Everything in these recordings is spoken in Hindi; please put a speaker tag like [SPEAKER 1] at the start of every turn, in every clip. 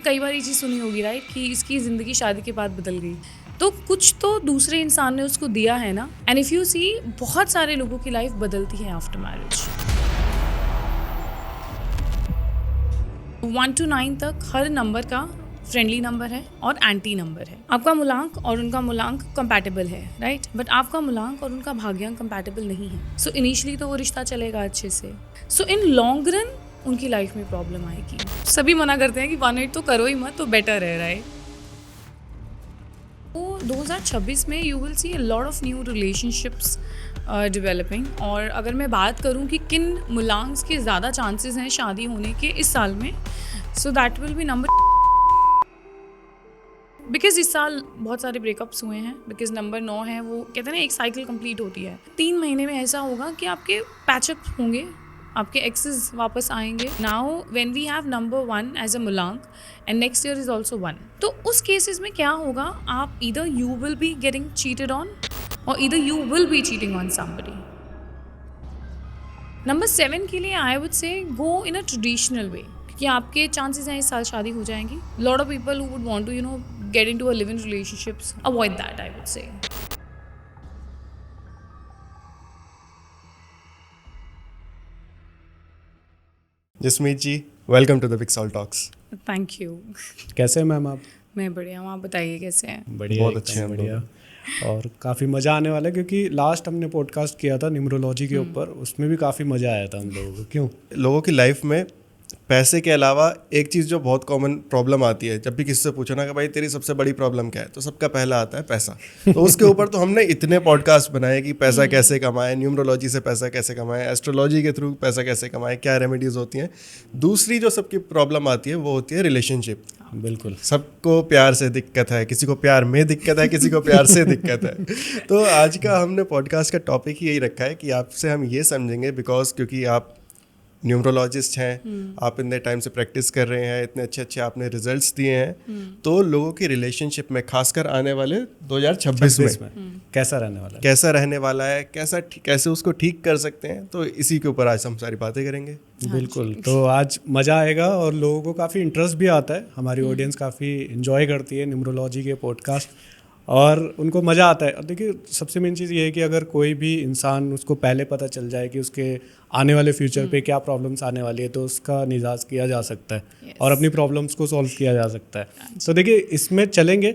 [SPEAKER 1] कई बार ये चीज़ सुनी होगी राइट कि इसकी ज़िंदगी शादी के बाद बदल गई, तो कुछ तो दूसरे इंसान ने उसको दिया है ना। एंड इफ़ यू सी, बहुत सारे लोगों की लाइफ बदलती है आफ्टर मैरिज। 1 to 9 तक हर नंबर का फ्रेंडली नंबर है और एंटी नंबर है। आपका मूलांक और उनका मूलांक कंपैटिबल है राइट, बट आपका मूलांक और उनका भाग्यांक कंपैटिबल नहीं है। सो इनिशियली तो वो रिश्ता चलेगा अच्छे से, सो इन लॉन्ग रन उनकी लाइफ में प्रॉब्लम आएगी। सभी मना करते हैं कि 1 8 तो करो ही मत, तो बेटर है राइट। तो 2026 में you will see a lot of new relationships developing. और अगर मैं बात करूं कि किन मूलांक्स के ज़्यादा चांसेस हैं शादी होने के इस साल में, सो that will be number, because इस साल बहुत सारे ब्रेकअप्स हुए हैं। बिकॉज नंबर 9 है, वो कहते हैं ना एक साइकिल कंप्लीट होती है। 3 महीने में ऐसा होगा कि आपके पैचअप होंगे, आपके एक्सेस वापस आएंगे। Now when we have number 1 as a मूलांक and next year is also 1, तो उस केसेस में क्या होगा, आप either you will be getting cheated on और either you will be cheating on somebody. Number 7 के लिए आई वुड से गो इन अ ट्रेडिशनल वे, कि आपके चांसेस हैं इस साल शादी हो जाएंगी। Lot of people who would want to get into a live-in relationships, avoid that, I would say.
[SPEAKER 2] Jasmeet ji, welcome to the big salt talks.
[SPEAKER 1] Thank you.
[SPEAKER 3] कैसे हैं मैम आप?
[SPEAKER 1] मैं बढ़िया हूँ, आप बताइए कैसे हैं?
[SPEAKER 3] बढ़िया,
[SPEAKER 2] बहुत
[SPEAKER 3] एकदम
[SPEAKER 2] अच्छे हैं हम
[SPEAKER 3] बढ़िया। और काफ़ी मज़ा आने वाला है क्योंकि लास्ट हमने पॉडकास्ट किया था न्यूमरोलॉजी के ऊपर, उसमें भी काफ़ी मज़ा आया था हम लोगों को। क्यों?
[SPEAKER 2] लोगों की लाइफ में पैसे के अलावा एक चीज़ जो बहुत कॉमन प्रॉब्लम आती है, जब भी किसी से पूछो ना कि भाई तेरी सबसे बड़ी प्रॉब्लम क्या है, तो सबका पहला आता है पैसा। तो उसके ऊपर तो हमने इतने पॉडकास्ट बनाए कि पैसा कैसे कमाएं, न्यूमरोलॉजी से पैसा कैसे कमाएं, एस्ट्रोलॉजी के थ्रू पैसा कैसे कमाएं, क्या रेमेडीज़ होती हैं। दूसरी जो सबकी प्रॉब्लम आती है वो होती है रिलेशनशिप।
[SPEAKER 3] बिल्कुल,
[SPEAKER 2] सबको प्यार से दिक्कत है, किसी को प्यार में दिक्कत है, किसी को प्यार से दिक्कत है। तो आज का हमने पॉडकास्ट का टॉपिक ही यही रखा है कि आपसे हम ये समझेंगे, बिकॉज क्योंकि आप न्यूमरोलॉजिस्ट हैं, आप इतने टाइम से प्रैक्टिस कर रहे हैं, इतने अच्छे अच्छे आपने रिजल्ट्स दिए हैं, तो लोगों की रिलेशनशिप में खासकर आने वाले 2026 में
[SPEAKER 3] कैसा रहने वाला है?
[SPEAKER 2] कैसा रहने वाला है, कैसे उसको ठीक कर सकते हैं, तो इसी के ऊपर आज हम सारी बातें करेंगे।
[SPEAKER 3] बिल्कुल, तो आज मज़ा आएगा और लोगों को काफ़ी इंटरेस्ट भी आता है। हमारी ऑडियंस काफ़ी इन्जॉय करती है न्यूमरोलॉजी के पॉडकास्ट और उनको मज़ा आता है। और देखिए, सबसे मेन चीज़ ये है कि अगर कोई भी इंसान, उसको पहले पता चल जाए कि उसके आने वाले फ्यूचर पे क्या प्रॉब्लम्स आने वाली है, तो उसका निजाज किया जा सकता है और अपनी प्रॉब्लम्स को सॉल्व किया जा सकता है। तो देखिए, इसमें चलेंगे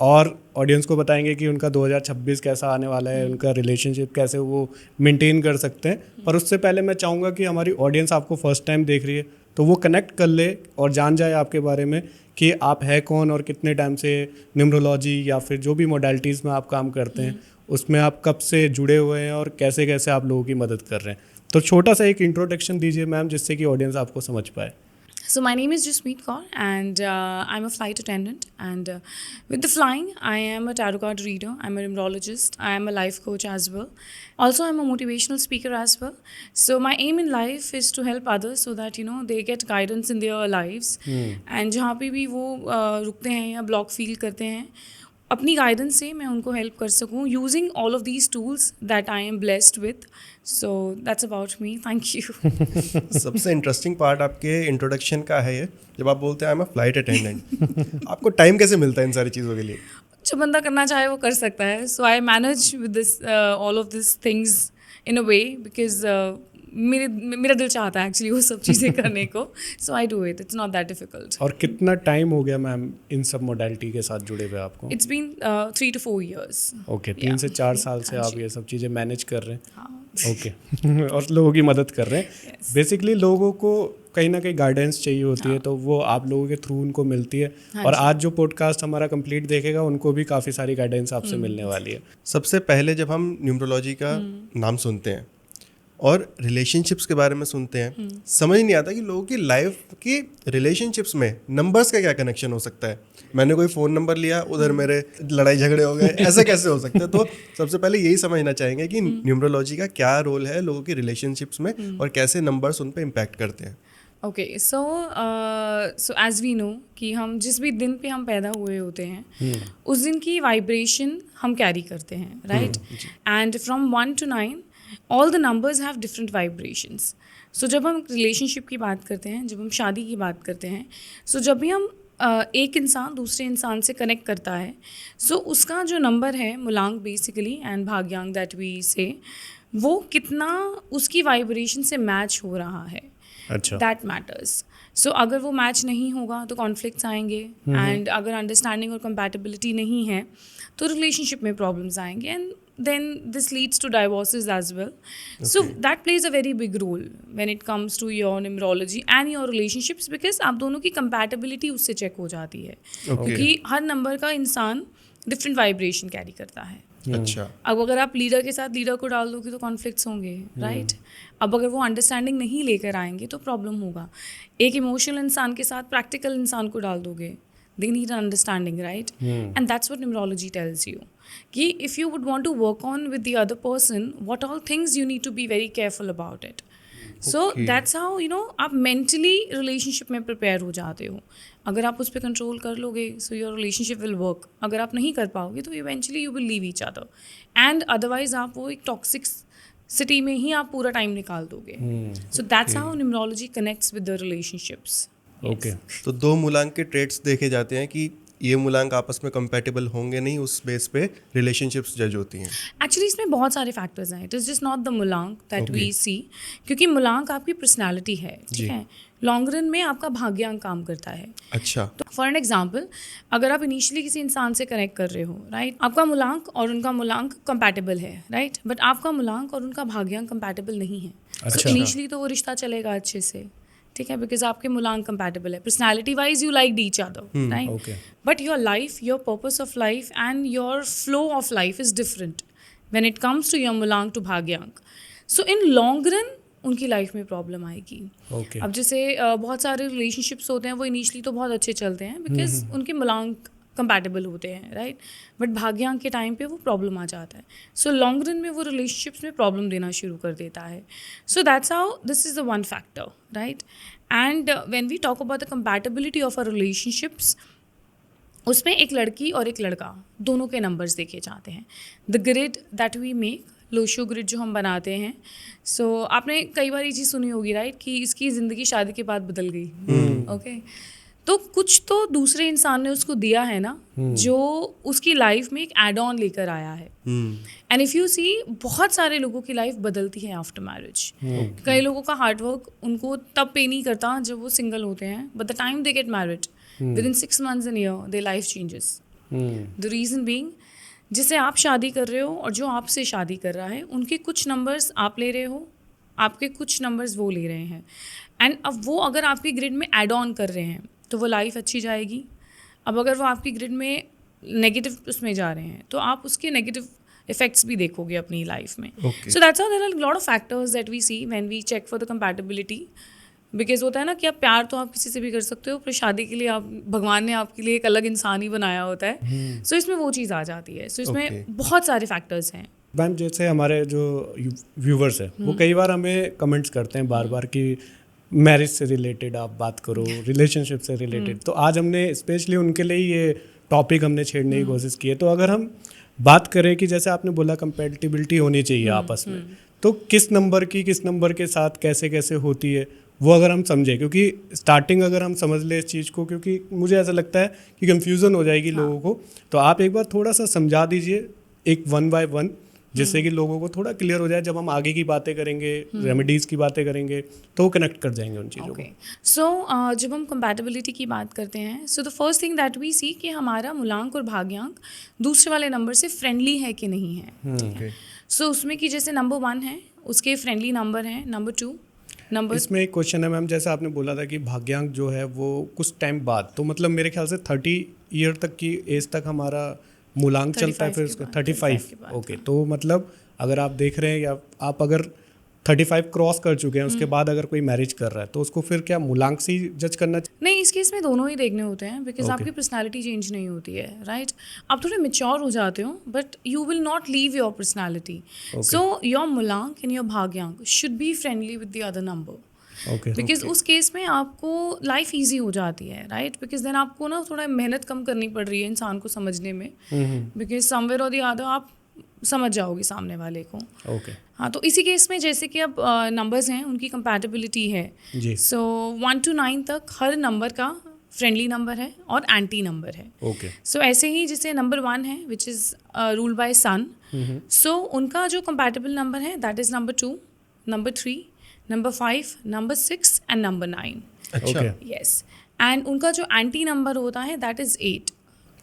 [SPEAKER 3] और ऑडियंस को बताएंगे कि उनका 2026 कैसा आने वाला है, उनका रिलेशनशिप कैसे वो मेंटेन कर सकते हैं। पर उससे पहले मैं चाहूँगा कि हमारी ऑडियंस आपको फर्स्ट टाइम देख रही है, तो वो कनेक्ट कर ले और जान जाए आपके बारे में कि आप है कौन और कितने टाइम से न्यूमरोलॉजी या फिर जो भी मोडालिटीज़ में आप काम करते हैं उसमें आप कब से जुड़े हुए हैं और कैसे कैसे आप लोगों की मदद कर रहे हैं। तो छोटा सा एक इंट्रोडक्शन दीजिए मैम, जिससे कि ऑडियंस आपको समझ पाए।
[SPEAKER 1] So my name is Jasmeet Kaur and I'm a flight attendant, and with the flying I am a tarot card reader, I'm a numerologist, I am a life coach as well. Also I'm a motivational speaker as well. So my aim in life is to help others so that they get guidance in their lives. And जहाँ पे भी वो रुकते हैं या ब्लॉक फील करते हैं, अपनी गाइडेंस से मैं उनको हेल्प कर सकूँ using all of these tools that I am blessed with. So that's about me, thank you.
[SPEAKER 2] सबसे इंटरेस्टिंग पार्ट आपके इंट्रोडक्शन का है ये, जब आप बोलते हैं I am a flight attendant. आपको टाइम कैसे मिलता है इन सारी चीज़ों के लिए?
[SPEAKER 1] जो बंदा करना चाहे वो कर सकता है। So I manage with this all of this things in a way, because मेरा दिल चाहता है एक्चुअली वो सब चीज़ें करने को। So I do it, it's not that difficult.
[SPEAKER 3] और कितना टाइम हो गया मैम इन सब मोडालिटी के साथ जुड़े हुए आपको?
[SPEAKER 1] It's been 3 to 4 years।
[SPEAKER 3] Okay, 3 से 4 साल से आप ये सब चीज़ें मैनेज कर रहे हैं। ओके और लोगों की मदद कर रहे हैं। बेसिकली लोगों को कहीं ना कहीं गाइडेंस चाहिए होती है, तो वो आप लोगों के थ्रू उनको मिलती है। और आज जो पॉडकास्ट हमारा कंप्लीट देखेगा उनको भी काफ़ी सारी गाइडेंस आपसे मिलने वाली है।
[SPEAKER 2] सबसे पहले जब हम न्यूमरोलॉजी का नाम सुनते हैं और रिलेशनशिप्स के बारे में सुनते हैं, समझ नहीं आता कि लोगों की लाइफ की रिलेशनशिप्स में नंबर्स का क्या कनेक्शन हो सकता है। मैंने कोई फ़ोन नंबर लिया, उधर मेरे लड़ाई झगड़े हो गए, ऐसे कैसे हो सकता है? तो सबसे पहले यही समझना चाहेंगे कि न्यूमरोलॉजी का क्या रोल है लोगों की रिलेशनशिप्स में और कैसे नंबर्स उन पर इम्पैक्ट करते हैं।
[SPEAKER 1] Okay, so as we know कि हम जिस भी दिन पे हम पैदा हुए होते हैं उस दिन की वाइब्रेशन हम कैरी करते हैं, right? And from 1 to 9 all the numbers have different vibrations. So जब हम रिलेशनशिप की बात करते हैं, जब हम शादी की बात करते हैं, सो जब भी हम एक इंसान दूसरे इंसान से कनेक्ट करता है, सो उसका जो नंबर है मूलांक बेसिकली एंड भाग्यांक दैट वी से, वो कितना उसकी वाइब्रेशन से मैच हो रहा है,
[SPEAKER 3] अच्छा,
[SPEAKER 1] दैट मैटर्स. सो अगर वो मैच नहीं होगा तो कॉन्फ्लिक्ट्स आएंगे, एंड अगर अंडरस्टैंडिंग और कंपैटिबिलिटी नहीं है तो रिलेशनशिप में प्रॉब्लम्स आएंगे, and then this leads to divorces as well. So that plays a very big role when it comes to your numerology and your relationships, because आप दोनों की compatibility उससे चेक हो जाती है, क्योंकि हर नंबर का इंसान डिफरेंट वाइब्रेशन कैरी करता है.
[SPEAKER 2] अच्छा,
[SPEAKER 1] अब अगर आप लीडर के साथ लीडर को डाल दोगे तो कॉन्फ्लिक्ट्स होंगे, राइट. अब अगर वो अंडरस्टैंडिंग नहीं लेकर आएंगे तो प्रॉब्लम होगा. एक इमोशनल इंसान के साथ प्रैक्टिकल इंसान को डाल दोगे, they need an understanding, right? And that's what numerology tells you, कि if you would want to work on with the other person, what all things you need to be very careful about it. So that's how, you know, आप mentally relationship में prepare हो जाते हो. अगर आप उस पर कंट्रोल कर लोगे, so your relationship will work. अगर आप नहीं कर पाओगे तो eventually you will leave each other. And otherwise आप वो एक toxic city में ही आप पूरा टाइम निकाल दोगे. So that's how numerology connects with the relationships.
[SPEAKER 3] Okay.
[SPEAKER 2] तो 2 मूलांक के ट्रेट्स देखे जाते हैं कि ये मूलांक आपस में कंपैटिबल होंगे नहीं, उस बेस पे रिलेशनशिप्स जज होती हैं.
[SPEAKER 1] एक्चुअली इसमें बहुत सारे फैक्टर्स हैं. It is just not the मूलांक दैट वी सी, क्योंकि मूलांक आपकी पर्सनालिटी है, ठीक है. लॉन्ग रन में आपका भाग्यांक काम करता है.
[SPEAKER 2] अच्छा,
[SPEAKER 1] तो फॉर एन एग्जाम्पल, अगर आप इनिशियली किसी इंसान से कनेक्ट कर रहे हो, राइट, आपका मूलांक और उनका मूलांक कंपैटिबल है, राइट, बट आपका मूलांक और उनका भाग्यांक कंपैटिबल नहीं है.
[SPEAKER 3] अच्छा.
[SPEAKER 1] इनिशियली तो वो रिश्ता चलेगा अच्छे से, ठीक है, बिकॉज आपके मूलांक कंपैटिबल है. Personality wise you like each other, right,
[SPEAKER 3] okay.
[SPEAKER 1] But your life, your purpose of life and your flow of life is different when it comes to your मूलांक टू भाग्यांक. सो इन लॉन्ग रन उनकी लाइफ में प्रॉब्लम आएगी.
[SPEAKER 3] Okay.
[SPEAKER 1] अब जैसे बहुत सारे रिलेशनशिप्स होते हैं, वो इनिशियली तो बहुत अच्छे चलते हैं बिकॉज उनके मूलांक कंपैटिबल होते हैं, राइट, बट भाग्यांक के टाइम पे वो प्रॉब्लम आ जाता है. सो लॉन्ग रन में वो रिलेशनशिप्स में प्रॉब्लम देना शुरू कर देता है. So that's how this is the one factor, right. And when we talk about the compatibility of a relationships, उसमें एक लड़की और एक लड़का दोनों के नंबर्स देखे जाते हैं. The grid that we make, Lo Shu grid जो हम बनाते हैं, सो आपने कई बार ये चीज़ सुनी होगी, राइट, कि इसकी ज़िंदगी शादी के बाद बदल गई. ओके, तो कुछ तो दूसरे इंसान ने उसको दिया है ना, जो उसकी लाइफ में एक एड ऑन लेकर आया है. एंड इफ़ यू सी, बहुत सारे लोगों की लाइफ बदलती है आफ्टर मैरिज. कई लोगों का हार्डवर्क उनको तब पे नहीं करता जब वो सिंगल होते हैं, but the time they get married, with in 6 months and year their life changes. The reason being, जिसे आप शादी कर रहे हो और जो आपसे शादी कर रहा है, उनके कुछ नंबर्स आप ले रहे हो, आपके कुछ नंबर्स वो ले रहे हैं. एंड अब वो अगर आपकी ग्रिड में एड ऑन कर रहे हैं तो वो लाइफ अच्छी जाएगी. अब अगर वो आपकी ग्रिड में नेगेटिव उसमें जा रहे हैं तो आप उसके नेगेटिव इफेक्ट्स भी देखोगे अपनी लाइफ में. So that's how there are lot of factors that we see when we check for the compatibility. Because होता है ना कि आप प्यार तो आप किसी से भी कर सकते हो, पर शादी के लिए आप, भगवान ने आपके लिए एक अलग इंसान ही बनाया होता है. सो इसमें वो चीज़ आ जाती है. सो इसमें बहुत सारे फैक्टर्स हैं.
[SPEAKER 3] मैम, जैसे हमारे जो व्यूवर्स हैं वो कई बार हमें कमेंट्स करते हैं बार बार कि मैरिज से रिलेटेड आप बात करो, रिलेशनशिप से रिलेटेड. तो आज हमने स्पेशली उनके लिए ये टॉपिक हमने छेड़ने की कोशिश की है. तो अगर हम बात करें कि जैसे आपने बोला कंपैटिबिलिटी होनी चाहिए आपस में, तो किस नंबर के साथ कैसे कैसे होती है, वो अगर हम समझें, क्योंकि स्टार्टिंग अगर हम समझ ले इस चीज़ को, क्योंकि मुझे ऐसा लगता है कि कंफ्यूजन हो जाएगी लोगों को. तो आप एक बार थोड़ा सा समझा दीजिए एक 1 by 1, जिससे कि लोगों को थोड़ा क्लियर हो जाए. जब हम आगे की बातें करेंगे, रेमेडीज़ की बातें करेंगे, तो वो कनेक्ट कर जाएंगे उन चीज़ों को.
[SPEAKER 1] सो जब हम कंपैटिबिलिटी की बात करते हैं, so the first thing that we see कि हमारा मूलांक और भाग्यांक दूसरे वाले नंबर से फ्रेंडली है कि नहीं है. सो उसमें कि जैसे नंबर 1 है, उसके फ्रेंडली नंबर हैं. नंबर 2 नंबर,
[SPEAKER 3] इसमें एक क्वेश्चन है मैम, जैसे आपने बोला था कि भाग्यांक जो है वो कुछ टाइम बाद, तो मतलब मेरे ख्याल से 30 ईयर तक की एज तक हमारा मूलांक चलता है, फिर उसका 35. ओके, तो मतलब अगर आप देख रहे हैं या आप अगर 35 क्रॉस कर चुके हैं, उसके बाद अगर कोई मैरिज कर रहा है, तो उसको फिर क्या मूलांक से ही जज करना चाहिए?
[SPEAKER 1] नहीं, इस केस में दोनों ही देखने होते हैं, बिकॉज आपकी पर्सनालिटी चेंज नहीं होती है, राइट. आप थोड़े मेच्योर हो जाते हो, but you will not leave your personality. So your मूलांक एंड योर भाग्यांक should be friendly with the other number. Because उस केस में आपको लाइफ ईजी हो जाती है, राइट. बिकॉज देन आपको ना थोड़ा मेहनत कम करनी पड़ रही है इंसान को समझने में, बिकॉज समवेयर और द अदर आप समझ जाओगे सामने वाले को. हाँ, तो इसी केस में जैसे कि अब नंबर्स हैं, उनकी कंपैटिबिलिटी है. सो 1 to 9 तक हर नंबर का फ्रेंडली नंबर है और एंटी नंबर है.
[SPEAKER 3] ओके.
[SPEAKER 1] सो ऐसे ही जैसे नंबर 1 है विच इज़ रूल बाय सन, सो उनका जो कंपैटिबल नंबर है that is number 2, number 3, number 5, number 6 and number 9.
[SPEAKER 2] अच्छा.
[SPEAKER 3] Okay.
[SPEAKER 1] यस. एंड उनका जो एंटी नंबर होता है दैट इज़ 8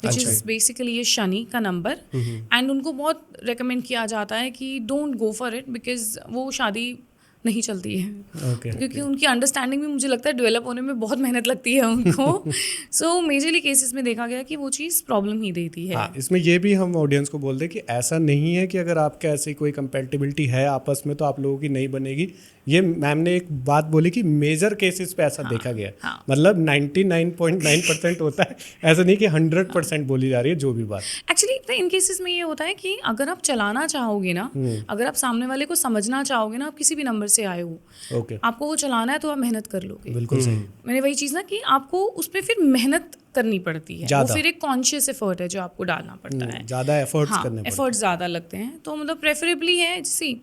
[SPEAKER 1] विच
[SPEAKER 2] अच्छा.
[SPEAKER 1] इज़ बेसिकली ये शनि का नंबर. एंड उनको बहुत रिकमेंड किया जाता है कि don't go for it because वो शादी नहीं चलती है.
[SPEAKER 3] ओके.
[SPEAKER 1] क्योंकि उनकी अंडरस्टैंडिंग भी मुझे लगता है डेवलप होने में बहुत मेहनत लगती है उनको. सो मेजरली केसेस में देखा गया कि वो चीज़ प्रॉब्लम ही देती है.
[SPEAKER 3] हाँ, इसमें ये भी हम ऑडियंस को बोल दें कि ऐसा नहीं है कि अगर आपके ऐसी कोई कंपैटिबिलिटी है आपस में तो आप लोगों की नहीं बनेगी. ये मैम ने एक बात बोली कि मेजर केसेस पे ऐसा देखा गया है.
[SPEAKER 1] हाँ.
[SPEAKER 3] मतलब 99.9% होता है, ऐसा नहीं कि 100% बोली जा रही है जो भी बात.
[SPEAKER 1] एक्चुअली इन केसेस में ये होता है कि अगर आप चलाना चाहोगे ना, अगर आप सामने वाले को समझना चाहोगे ना, आप किसी भी नंबर से आए हो,
[SPEAKER 3] ओके.
[SPEAKER 1] आपको वो चलाना है तो आप मेहनत कर लोगे.
[SPEAKER 3] बिल्कुल सही.
[SPEAKER 1] मैंने वही चीज़ ना कि आपको उस पर फिर मेहनत करनी पड़ती है. वो
[SPEAKER 3] ज़्यादा.
[SPEAKER 1] फिर एक कॉन्शियस एफर्ट है जो आपको डालना पड़ता है.
[SPEAKER 3] ज़्यादा एफर्ट्स
[SPEAKER 1] हाँ,
[SPEAKER 3] करने पड़ते हैं.
[SPEAKER 1] एफर्ट ज़्यादा लगते हैं. तो मतलब प्रेफरेबली है जैसे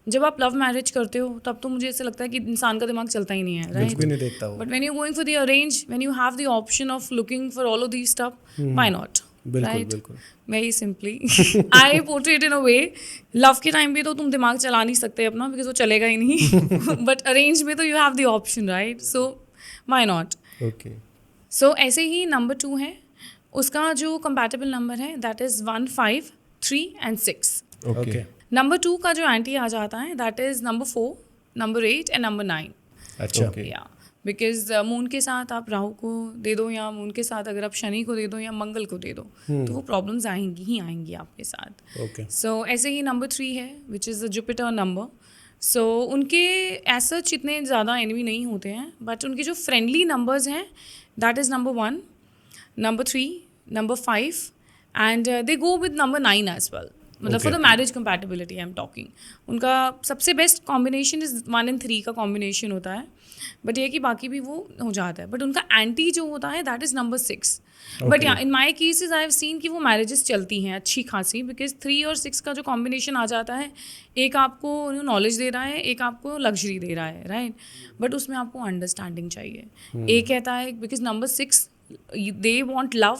[SPEAKER 1] जब आप लव मैरिज करते हो तब तो मुझे ऐसा लगता है कि इंसान का दिमाग चलता ही नहीं है,
[SPEAKER 3] बिल्कुल
[SPEAKER 1] राइट.
[SPEAKER 3] नहीं देखता वो.
[SPEAKER 1] But when you going for the arrange, when you have the option of looking for all of these stuff, why not.
[SPEAKER 3] बिल्कुल बिल्कुल.
[SPEAKER 1] Very simply I portrait in a way. Love के टाइम पे तो तुम दिमाग चला नहीं सकते अपना बिकॉज वो चलेगा ही नहीं. बट अरेंज में तो you have the option, right. So why not.
[SPEAKER 2] Okay.
[SPEAKER 1] So ऐसे ही नंबर 2 है, उसका जो कंपैटिबल नंबर है that is 1, 5, 3 and 6.
[SPEAKER 3] Okay.
[SPEAKER 1] Number 2 का जो एंटी आ जाता है that is number 4, number 8 and number 9.
[SPEAKER 3] अच्छा.
[SPEAKER 2] ओके.
[SPEAKER 1] या बिकॉज मून के साथ आप राहु को दे दो या मून के साथ अगर आप शनि को दे दो या मंगल को दे दो तो वो प्रॉब्लम्स आएंगी ही आएंगी आपके साथ.
[SPEAKER 3] ओके.
[SPEAKER 1] सो ऐसे ही नंबर 3 है which is the Jupiter number. So उनके ऐसा इतने ज़्यादा एनिमी नहीं होते हैं बट उनके जो फ्रेंडली नंबर्स हैं that is number 1, number 3, number 5 and they go with number 9 as well. मतलब for the marriage compatibility I am talking. उनका सबसे बेस्ट कॉम्बिनेशन इज 1 and 3 का कॉम्बिनेशन होता है. बट ये कि बाकी भी वो हो जाता है. बट उनका एंटी जो होता है दैट इज़ नंबर 6. बट या इन माई केसेज आई हैव सीन कि वो मैरिजेस चलती हैं अच्छी खासी बिकॉज 3 और 6 का जो कॉम्बिनेशन आ जाता है, एक आपको नॉलेज दे रहा है, एक आपको लग्जरी दे रहा है, राइट. बट उसमें आपको अंडरस्टैंडिंग चाहिए. एक कहता है because number 6 they want love,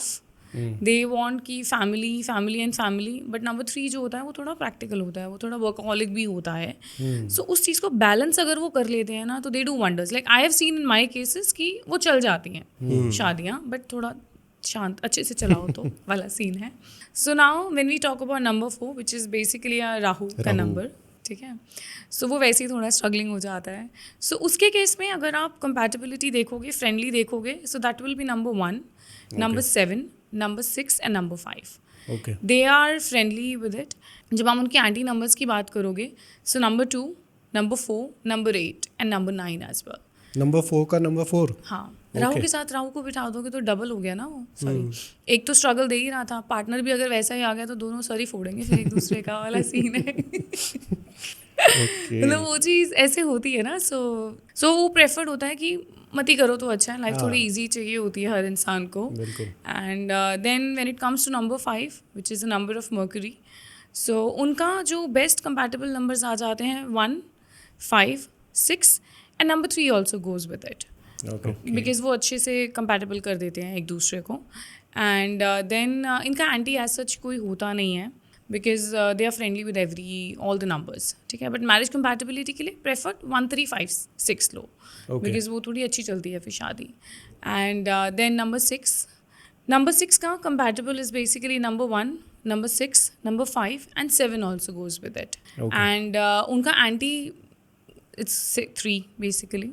[SPEAKER 1] they want की family and family. But number 3 जो होता है वो थोड़ा प्रैक्टिकल होता है, वो थोड़ा वर्कहॉलिक भी होता है. सो उस चीज़ को बैलेंस अगर वो कर लेते हैं ना तो they do wonders. Like I have seen in my cases कि वो चल जाती हैं शादियाँ बट थोड़ा शांत अच्छे से चलाओ तो वाला सीन है. So now when we talk about number 4 which is basically Rahu का नंबर, ठीक है. सो वो वैसे ही थोड़ा स्ट्रगलिंग हो जाता है. सो उसके केस में अगर आप कंपैटिबिलिटी देखोगे, फ्रेंडली देखोगे, so that will be number 1, number 7, number 6 and number 5.
[SPEAKER 3] Okay.
[SPEAKER 1] They are friendly with it. जब हम उनके एंटी नंबर्स की बात करोगे so number 2, number 4, number 8 and number 9 as well.
[SPEAKER 3] Number 4 का नंबर 4.
[SPEAKER 1] हाँ, राहु के साथ राहु को बिठा दोगे तो डबल हो गया ना वो. सॉरी, एक तो स्ट्रगल दे ही रहा था, पार्टनर भी अगर वैसा ही आ गया तो दोनों सर ही फोड़ेंगे फिर एक दूसरे का वाला सीन है. मतलब वो चीज़ ऐसे होती है ना. सो वो प्रेफर्ड होता है कि मत ही करो तो अच्छा है. लाइफ थोड़ी इजी चाहिए होती है हर इंसान को.
[SPEAKER 3] बिल्कुल.
[SPEAKER 1] And then when it comes to number 5 which is the number of Mercury. So उनका जो बेस्ट कंपैटिबल नंबर्स आ जाते हैं 1, 5, 6 and number 3 also goes with it.
[SPEAKER 3] Okay.
[SPEAKER 1] Because वो अच्छे से कंपैटिबल कर देते हैं एक दूसरे को. एंड देन इनका एंटी एज सच कोई होता नहीं है because they are friendly with all the numbers, ठीक है. बट मैरिज कंपैटिबिलिटी के लिए प्रेफर्ड 1, 3, 5, 6 लो बिकॉज वो थोड़ी अच्छी चलती है फिर शादी. एंड देन नंबर 6 का compatible is basically number 1, number 6, number 5 and 7 also goes with it. And उनका anti it's 3 basically.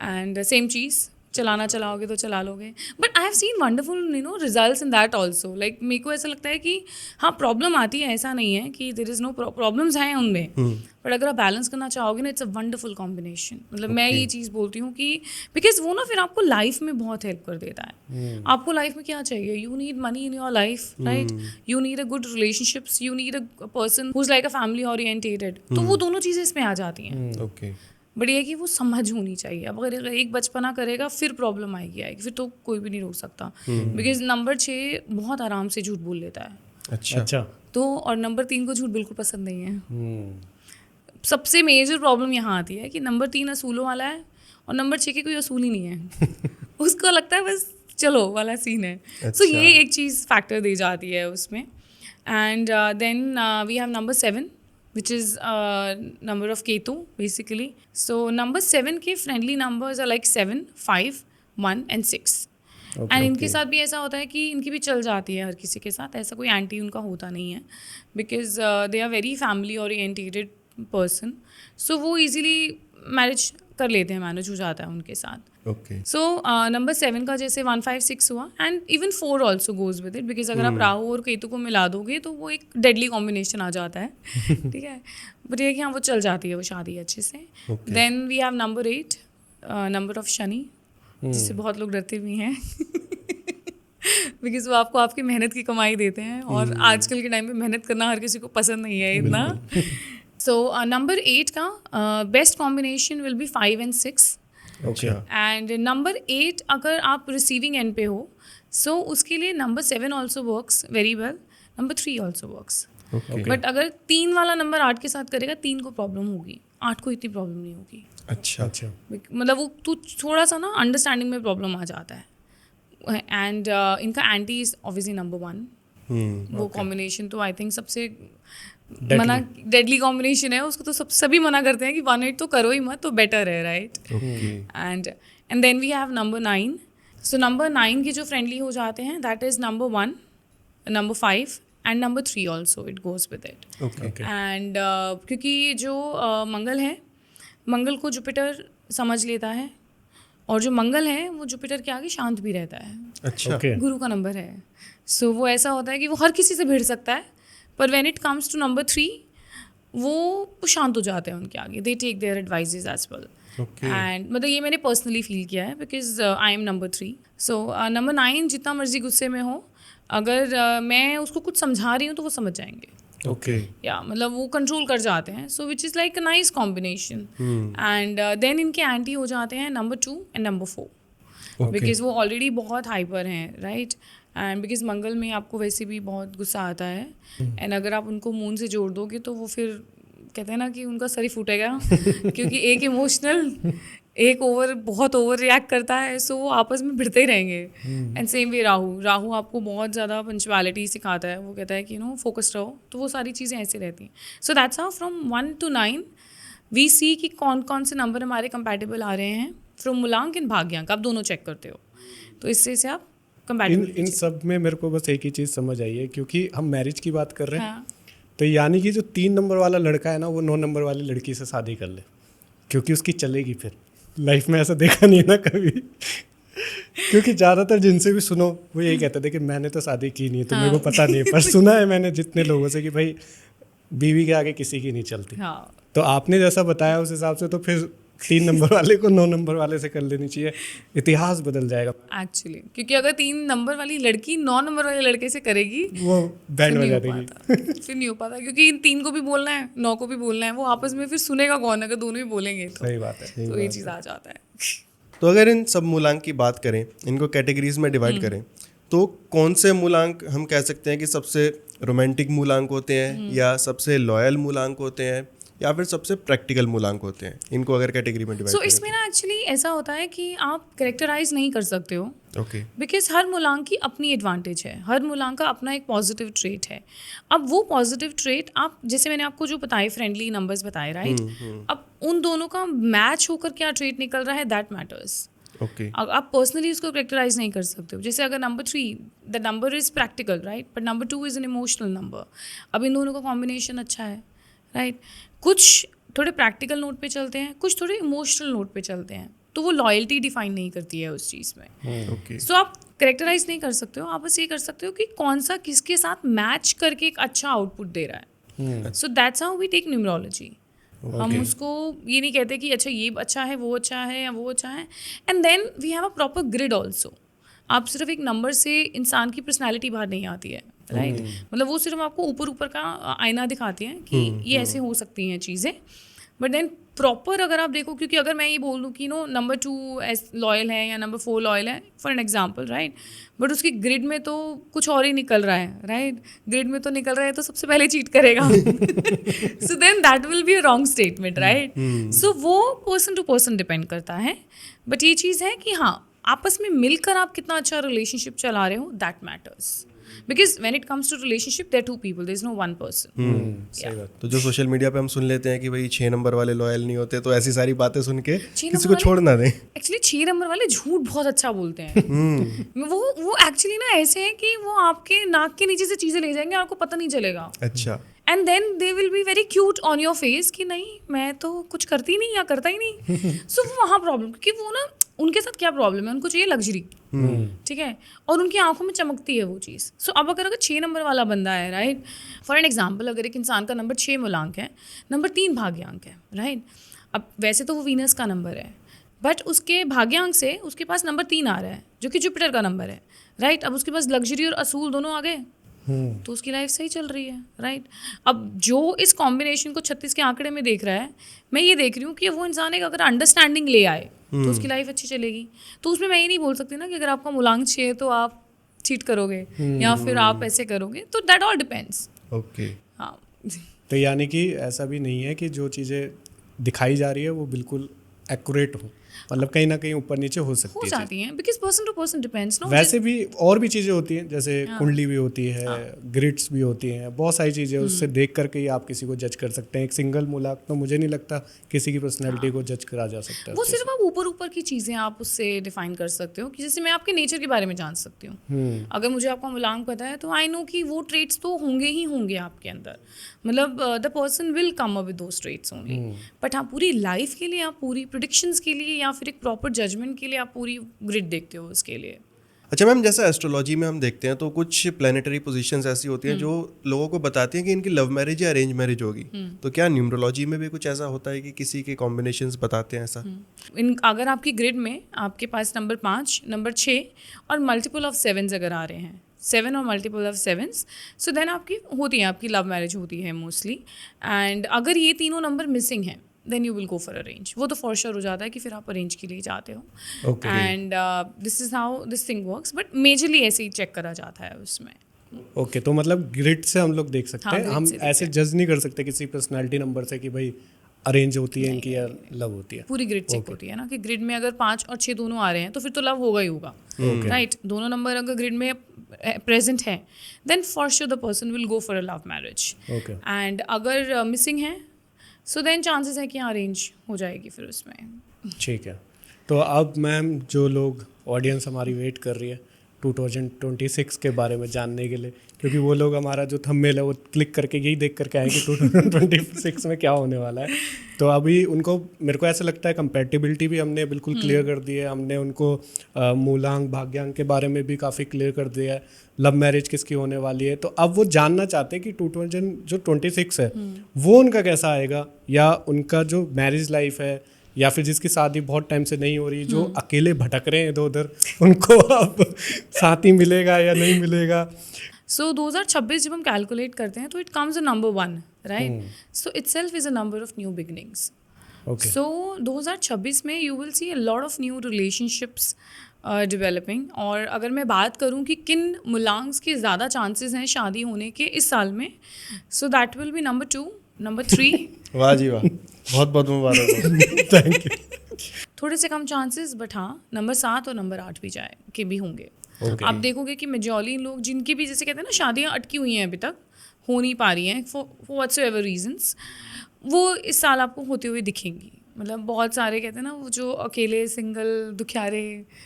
[SPEAKER 1] And same चीज़, चलाना चलाओगे तो चला लोगे. But I have seen wonderful results in that also. Like मेरे को ऐसा लगता है कि हाँ प्रॉब्लम आती है, ऐसा नहीं है कि देयर इज़ नो प्रॉब्लम्स हैं उनमें. बट अगर आप बैलेंस करना चाहोगे ना इट्स अ वंडरफुल कॉम्बिनेशन. मतलब मैं ये चीज़ बोलती हूँ कि बिकॉज वो ना फिर आपको लाइफ में बहुत हेल्प कर देता है. आपको लाइफ में क्या चाहिए? You need money in your life, right. You need a good relationships, you need a person who is like a family orientated. तो वो दोनों चीज़ें इसमें आ जाती हैं.
[SPEAKER 2] ओके.
[SPEAKER 1] बट ये कि वो समझ होनी चाहिए. अब अगर एक बचपना करेगा फिर प्रॉब्लम आएगी फिर तो कोई भी नहीं रोक सकता. बिकॉज नंबर 6 बहुत आराम से झूठ बोल लेता है.
[SPEAKER 3] अच्छा.
[SPEAKER 1] तो और नंबर 3 को झूठ बिल्कुल पसंद नहीं है. सबसे मेजर प्रॉब्लम यहाँ आती है कि नंबर 3 असूलों वाला है और नंबर 6 के कोई असूल ही नहीं है. उसको लगता है बस चलो वाला सीन है. सो ये एक चीज़ फैक्टर दे जाती है उसमें. And then we have number 7 which is number of Ketu basically. So number 7 के friendly numbers are like 7, 5, 1 and 6. And इनके साथ भी ऐसा होता है कि इनकी भी चल जाती है हर किसी के साथ, ऐसा कोई एंटी उनका होता नहीं है because they are very family oriented person. So वो इजीली मैरिज कर लेते हैं, मैनेज हो जाता है उनके साथ.
[SPEAKER 2] ओके.
[SPEAKER 1] सो नंबर 7 का जैसे 1, 5, 6 हुआ and even 4 also goes with it because अगर आप राहु और केतु को मिला दोगे तो वो एक डेडली कॉम्बिनेशन आ जाता है. ठीक है, बट ये कि हाँ वो चल जाती है वो शादी अच्छे से. Then we have number 8, number of Shani, जिससे बहुत लोग डरते भी हैं बिकॉज वो आपको आपकी मेहनत की कमाई देते हैं और आजकल के टाइम पे मेहनत करना हर किसी को पसंद नहीं है इतना. सो नंबर 8 का best combination will be 5 and 6.
[SPEAKER 2] Okay.
[SPEAKER 1] And number 8 अगर आप रिसीविंग एंड पे हो सो उसके लिए number 7 also works very well, number 3 also works. But अगर 3 वाला नंबर 8 के साथ करेगा 3 को प्रॉब्लम होगी, 8 को इतनी प्रॉब्लम नहीं होगी.
[SPEAKER 2] अच्छा.
[SPEAKER 1] मतलब वो तो थोड़ा सा ना अंडरस्टैंडिंग में प्रॉब्लम आ जाता है. एंड इनका एंटी इज ऑब्वियसली नंबर 1. वो कॉम्बिनेशन तो आई थिंक सबसे मना डेडली कॉम्बिनेशन है, उसको तो सभी मना करते हैं कि 1, 8 तो करो ही मत, तो बेटर है, right. And then we have number 9. So number 9 के जो फ्रेंडली हो जाते हैं that is number 1, number 5 and number 3 also it goes with it. And क्योंकि जो मंगल है, मंगल को जुपिटर समझ लेता है और जो मंगल है वो जुपिटर के आगे शांत भी रहता है.
[SPEAKER 2] अच्छा.
[SPEAKER 1] गुरु का नंबर है. सो वो ऐसा होता है कि वो हर किसी से भिड़ सकता है, पर when it comes to number 3 वो शांत हो जाते हैं उनके आगे. They take their advices as well. And मतलब ये मैंने पर्सनली फील किया है because I am number 3. So number 9 जितना मर्जी गुस्से में हो, अगर मैं उसको कुछ समझा रही हूँ तो वो समझ जाएंगे.
[SPEAKER 2] ओके.
[SPEAKER 1] या मतलब वो कंट्रोल कर जाते हैं. So which is like a nice combination. And then इनके एंटी हो जाते हैं नंबर 2 एंड नंबर 4 बिकॉज वो ऑलरेडी बहुत हाइपर हैं, राइट. एंड बिकॉज मंगल में आपको वैसे भी बहुत गुस्सा आता है एंड अगर आप उनको मून से जोड़ दोगे तो वो फिर कहते हैं ना कि उनका सर ही फूटेगा क्योंकि एक इमोशनल, एक बहुत ओवर रिएक्ट करता है. सो वो आपस में भिड़ते ही रहेंगे. एंड सेम वे राहु आपको बहुत ज़्यादा पंचुअलिटी सिखाता है. वो कहता है कि फोकस्ड रहो, तो वो सारी चीज़ें ऐसे रहती हैं. So that's how from 1 to 9 we see कि कौन कौन से नंबर हमारे कंपैटिबल आ रहे हैं फ्रॉम मूलांक एंड भाग्यांक. आप दोनों चेक करते हो तो इससे से आप
[SPEAKER 3] इन सब में मेरे को बस एक ही चीज़ समझ आई है, क्योंकि हम मैरिज की बात कर रहे हैं. तो यानी कि जो 3 नंबर वाला लड़का है ना, वो 9 नंबर वाली लड़की से शादी कर ले, क्योंकि उसकी चलेगी फिर लाइफ में. ऐसा देखा नहीं ना कभी क्योंकि ज़्यादातर जिनसे भी सुनो वो यही कहते थे कि मैंने तो शादी की नहीं है, तो मेरे को पता नहीं है, पर सुना है मैंने जितने लोगों से कि भाई बीवी के आगे किसी की नहीं चलती. तो आपने जैसा बताया उस हिसाब से तो फिर 3 नंबर वाले को 9 नंबर वाले से कर लेनी चाहिए, इतिहास बदल जाएगा
[SPEAKER 1] एक्चुअली. क्योंकि अगर 3 नंबर वाली लड़की 9 नंबर वाले लड़के से करेगी
[SPEAKER 3] वो बैंड बजा देगी.
[SPEAKER 1] फिर नहीं हो पाता क्योंकि इन 3 को भी बोलना है, 9 को भी बोलना है. वो आपस में फिर सुनेगा कौन अगर दोनों ही बोलेंगे तो.
[SPEAKER 3] सही बात है.
[SPEAKER 1] तो ये चीज़ आ जाता है.
[SPEAKER 2] तो अगर इन सब मूलांक की बात करें, इनको कैटेगरीज में डिवाइड करें, तो कौन से मूलांक हम कह सकते हैं कि सबसे रोमांटिक मूलांक होते हैं, या सबसे लॉयल मूलांक होते हैं, या फिर सबसे प्रैक्टिकल मूलांक होते हैं? इनको अगर कैटेगरी में डिवाइड
[SPEAKER 1] करें इसमें ना एक्चुअली ऐसा होता है कि आप करेक्टराइज नहीं कर सकते हो.
[SPEAKER 2] ओके.
[SPEAKER 1] बिकॉज हर मूलांक की अपनी एडवांटेज है, हर मूलांक का अपना एक पॉजिटिव ट्रेट है. अब वो पॉजिटिव ट्रेट आप जैसे मैंने आपको जो बताए फ्रेंडली नंबर्स बताए, राइट. अब उन दोनों का मैच होकर क्या ट्रेट निकल रहा है दैट मैटर्स.
[SPEAKER 2] ओके.
[SPEAKER 1] आप पर्सनली उसको करेक्टराइज नहीं कर सकते हो. जैसे अगर number 3 the number is practical, right, but number 2 is an emotional number. अब इन दोनों का कॉम्बिनेशन अच्छा है, राइट. कुछ थोड़े प्रैक्टिकल नोट पे चलते हैं, कुछ थोड़े इमोशनल नोट पे चलते हैं, तो वो लॉयल्टी डिफाइन नहीं करती है उस चीज़ में.
[SPEAKER 2] ओके.
[SPEAKER 1] सो आप करेक्टराइज नहीं कर सकते हो, आप बस ये कर सकते हो कि कौन सा किसके साथ मैच करके एक अच्छा आउटपुट दे रहा है. So that's how we take numerology. हम उसको ये नहीं कहते कि अच्छा ये अच्छा है, वो अच्छा है, या वो अच्छा है. And then we have a proper grid also. आप सिर्फ एक नंबर से इंसान की पर्सनैलिटी बाहर नहीं आती है, राइट. मतलब वो सिर्फ आपको ऊपर का आईना दिखाती हैं कि ये ऐसे हो सकती हैं चीज़ें. बट देन प्रॉपर अगर आप देखो, क्योंकि अगर मैं ये बोल दूँ कि नंबर 2 लॉयल है या नंबर 4 लॉयल है for an example, right, but उसकी ग्रिड में तो कुछ और ही निकल रहा है, राइट. ग्रिड में तो निकल रहा है तो सबसे पहले चीट करेगा. So then that will be a wrong statement, right. So वो पर्सन टू पर्सन डिपेंड करता है. बट ये चीज़ है कि हाँ, आपस में मिलकर आप कितना अच्छा रिलेशनशिप चला रहे हो, that matters. Because when it comes to relationship there two people, there is no one person.
[SPEAKER 3] सही बात.
[SPEAKER 2] तो जो सोशल मीडिया पे हम सुन लेते हैं कि भाई 6 नंबर वाले लॉयल नहीं होते, तो ऐसी सारी बातें सुन के किसी को
[SPEAKER 1] वाले-
[SPEAKER 2] छोड़ ना दें.
[SPEAKER 1] एक्चुअली 6 नंबर वाले झूठ बहुत अच्छा बोलते हैं. वो एक्चुअली ना ऐसे है कि वो आपके नाक के नीचे से चीजें ले जाएंगे, आपको पता नहीं चलेगा.
[SPEAKER 2] अच्छा.
[SPEAKER 1] And then they will be very cute on your face कि नहीं मैं तो कुछ करती नहीं या करता ही नहीं. सो वो वहाँ प्रॉब्लम, क्योंकि वो ना उनके साथ क्या प्रॉब्लम है, उनको चाहिए लग्जरी. ठीक है, और उनकी आंखों में चमकती है वो चीज़. सो अब अगर 6 नंबर वाला बंदा है, राइट, फॉर एन एग्जाम्पल, अगर एक इंसान का नंबर 6 मूलांक है, नंबर 3 भाग्यांक है, राइट. अब वैसे तो वो वीनस का नंबर है, बट उसके भाग्यांक से उसके पास नंबर 3 आ रहा है जो कि जुपिटर का नंबर है, राइट. अब उसके पास लग्जरी और असूल दोनों आ गए, तो उसकी लाइफ सही चल रही है, राइट. अब जो इस कॉम्बिनेशन को 36 के आंकड़े में देख रहा है, मैं ये देख रही हूँ कि वो इंसान एक अगर अंडरस्टैंडिंग ले आए तो उसकी लाइफ अच्छी चलेगी. तो उसमें मैं ये नहीं बोल सकती ना कि अगर आपका मूलांक 6 है तो आप चीट करोगे या फिर आप ऐसे करोगे, तो दैट ऑल डिपेंड्स.
[SPEAKER 2] ओके.
[SPEAKER 1] हाँ.
[SPEAKER 3] तो यानी कि ऐसा भी नहीं है कि जो चीज़ें दिखाई जा रही है वो बिल्कुल एक्यूरेट हो, मतलब कहीं ना कहीं ऊपर नीचे हो सकती
[SPEAKER 1] हो
[SPEAKER 3] है.
[SPEAKER 1] जाती हैं, because person to person depends.
[SPEAKER 3] वैसे भी और भी चीज़ें होती हैं, जैसे कुंडली भी होती है, ग्रिड्स भी होती हैं, बहुत सारी चीज़ें उससे देख करके ही आप किसी को जज कर सकते हैं. एक सिंगल मूलांक तो मुझे नहीं लगता किसी की पर्सनैलिटी को जज करा जा सकता है.
[SPEAKER 1] वो सिर्फ आप ऊपर ऊपर की चीज़ें आप उससे डिफाइन कर सकते हो, कि जैसे मैं आपके नेचर के बारे में जान सकती हूँ. अगर मुझे आपका मूलांक पता है तो आई नो कि वो ट्रेट्स तो होंगे ही होंगे आपके अंदर, मतलब the person will come up with those traits only. But हाँ, पूरी लाइफ के लिए, आप पूरी प्रेडिक्शंस के लिए या फिर एक प्रॉपर जजमेंट के लिए आप पूरी ग्रिड देखते हो उसके लिए.
[SPEAKER 2] अच्छा मैम, जैसे एस्ट्रोलॉजी में हम देखते हैं तो कुछ प्लानिटरी पोजीशंस ऐसी होती हैं जो लोगों को बताती हैं कि इनकी लव मैरिज या अरेंज मैरिज होगी. तो क्या न्यूमरोलॉजी में भी कुछ ऐसा होता है कि किसी के कॉम्बिनेशंस बताते हैं ऐसा?
[SPEAKER 1] अगर आपकी ग्रिड में आपके पास नंबर 5, नंबर 6 और मल्टीपल ऑफ 7 अगर आ रहे हैं, 7 और मल्टीपल ऑफ 7, सो देन आपकी होती है, आपकी लव मैरिज होती है मोस्टली. एंड अगर ये तीनों नंबर मिसिंग हैं, then you will go for arrange. वो तो फॉर श्योर हो जाता है कि फिर आप अरेंज के लिए जाते हो. And this is how this thing works. But majorly ऐसे ही चेक करा जाता है उसमें.
[SPEAKER 3] ओके, तो मतलब ग्रिड से हम लोग देख सकते
[SPEAKER 1] हाँ,
[SPEAKER 3] हैं,
[SPEAKER 1] grid
[SPEAKER 3] हम
[SPEAKER 1] से देखते
[SPEAKER 3] ऐसे जज नहीं कर सकते किसी पर्सनालिटी नंबर से कि भाई अरेंज होती है इनकी या लव होती है.
[SPEAKER 1] पूरी ग्रिड चेक होती है ना, कि ग्रिड में अगर 5 और 6 दोनों आ रहे हैं तो फिर तो लव होगा ही होगा, राइट. दोनों नंबर अगर ग्रिड में प्रेजेंट है, then for sure the person will go for a love marriage.
[SPEAKER 3] Okay.
[SPEAKER 1] And अगर मिसिंग है, सो देन चांसेस है कि अरेंज हो जाएगी फिर उसमें.
[SPEAKER 3] ठीक है. तो अब मैम, जो लोग ऑडियंस हमारी वेट कर रही है 2026 के बारे में जानने के लिए, क्योंकि वो लोग हमारा जो थंबनेल है वो क्लिक करके यही देख करके आए कि 2026 में क्या होने वाला है. तो अभी उनको, मेरे को ऐसा लगता है कंपैटिबिलिटी भी हमने बिल्कुल क्लियर कर दी है. हमने उनको मूलांक भाग्यांक के बारे में भी काफ़ी क्लियर कर दिया है, लव मैरिज किसकी होने वाली है. तो अब वो जानना चाहते हैं कि 2026 है वो उनका कैसा आएगा, या उनका जो मैरिज लाइफ है, या फिर जिसकी शादी बहुत टाइम से नहीं हो रही, जो अकेले भटक रहे हैं इधर उधर, उनको अब साथी मिलेगा या नहीं मिलेगा.
[SPEAKER 1] सो 2026 जब हम कैलकुलेट करते हैं तो it comes a number 1, right. So itself is a number of new beginnings.
[SPEAKER 3] Okay.
[SPEAKER 1] So 2026 में you will see a lot of new relationships developing. और अगर मैं बात करूं कि किन मूलांक्स के ज़्यादा चांसेस हैं शादी होने के इस साल में, सो that will be number 2, number 3.
[SPEAKER 2] वाह जी वाह, बहुत बहुत मुबारक हो.
[SPEAKER 3] Thank you.
[SPEAKER 1] थोड़े से कम चांसेस, बट हाँ नंबर 7 और नंबर 8 भी जाए के भी होंगे.
[SPEAKER 3] Okay.
[SPEAKER 1] आप देखोगे कि मेजॉरिटी लोग जिनकी भी, जैसे कहते हैं ना, शादियाँ अटकी हुई हैं, अभी तक हो नहीं पा रही हैं फॉर व्हाटसोएवर रीजंस, वो इस साल आपको होते हुए दिखेंगी. मतलब बहुत सारे कहते हैं ना, वो जो अकेले सिंगल दुखियारे,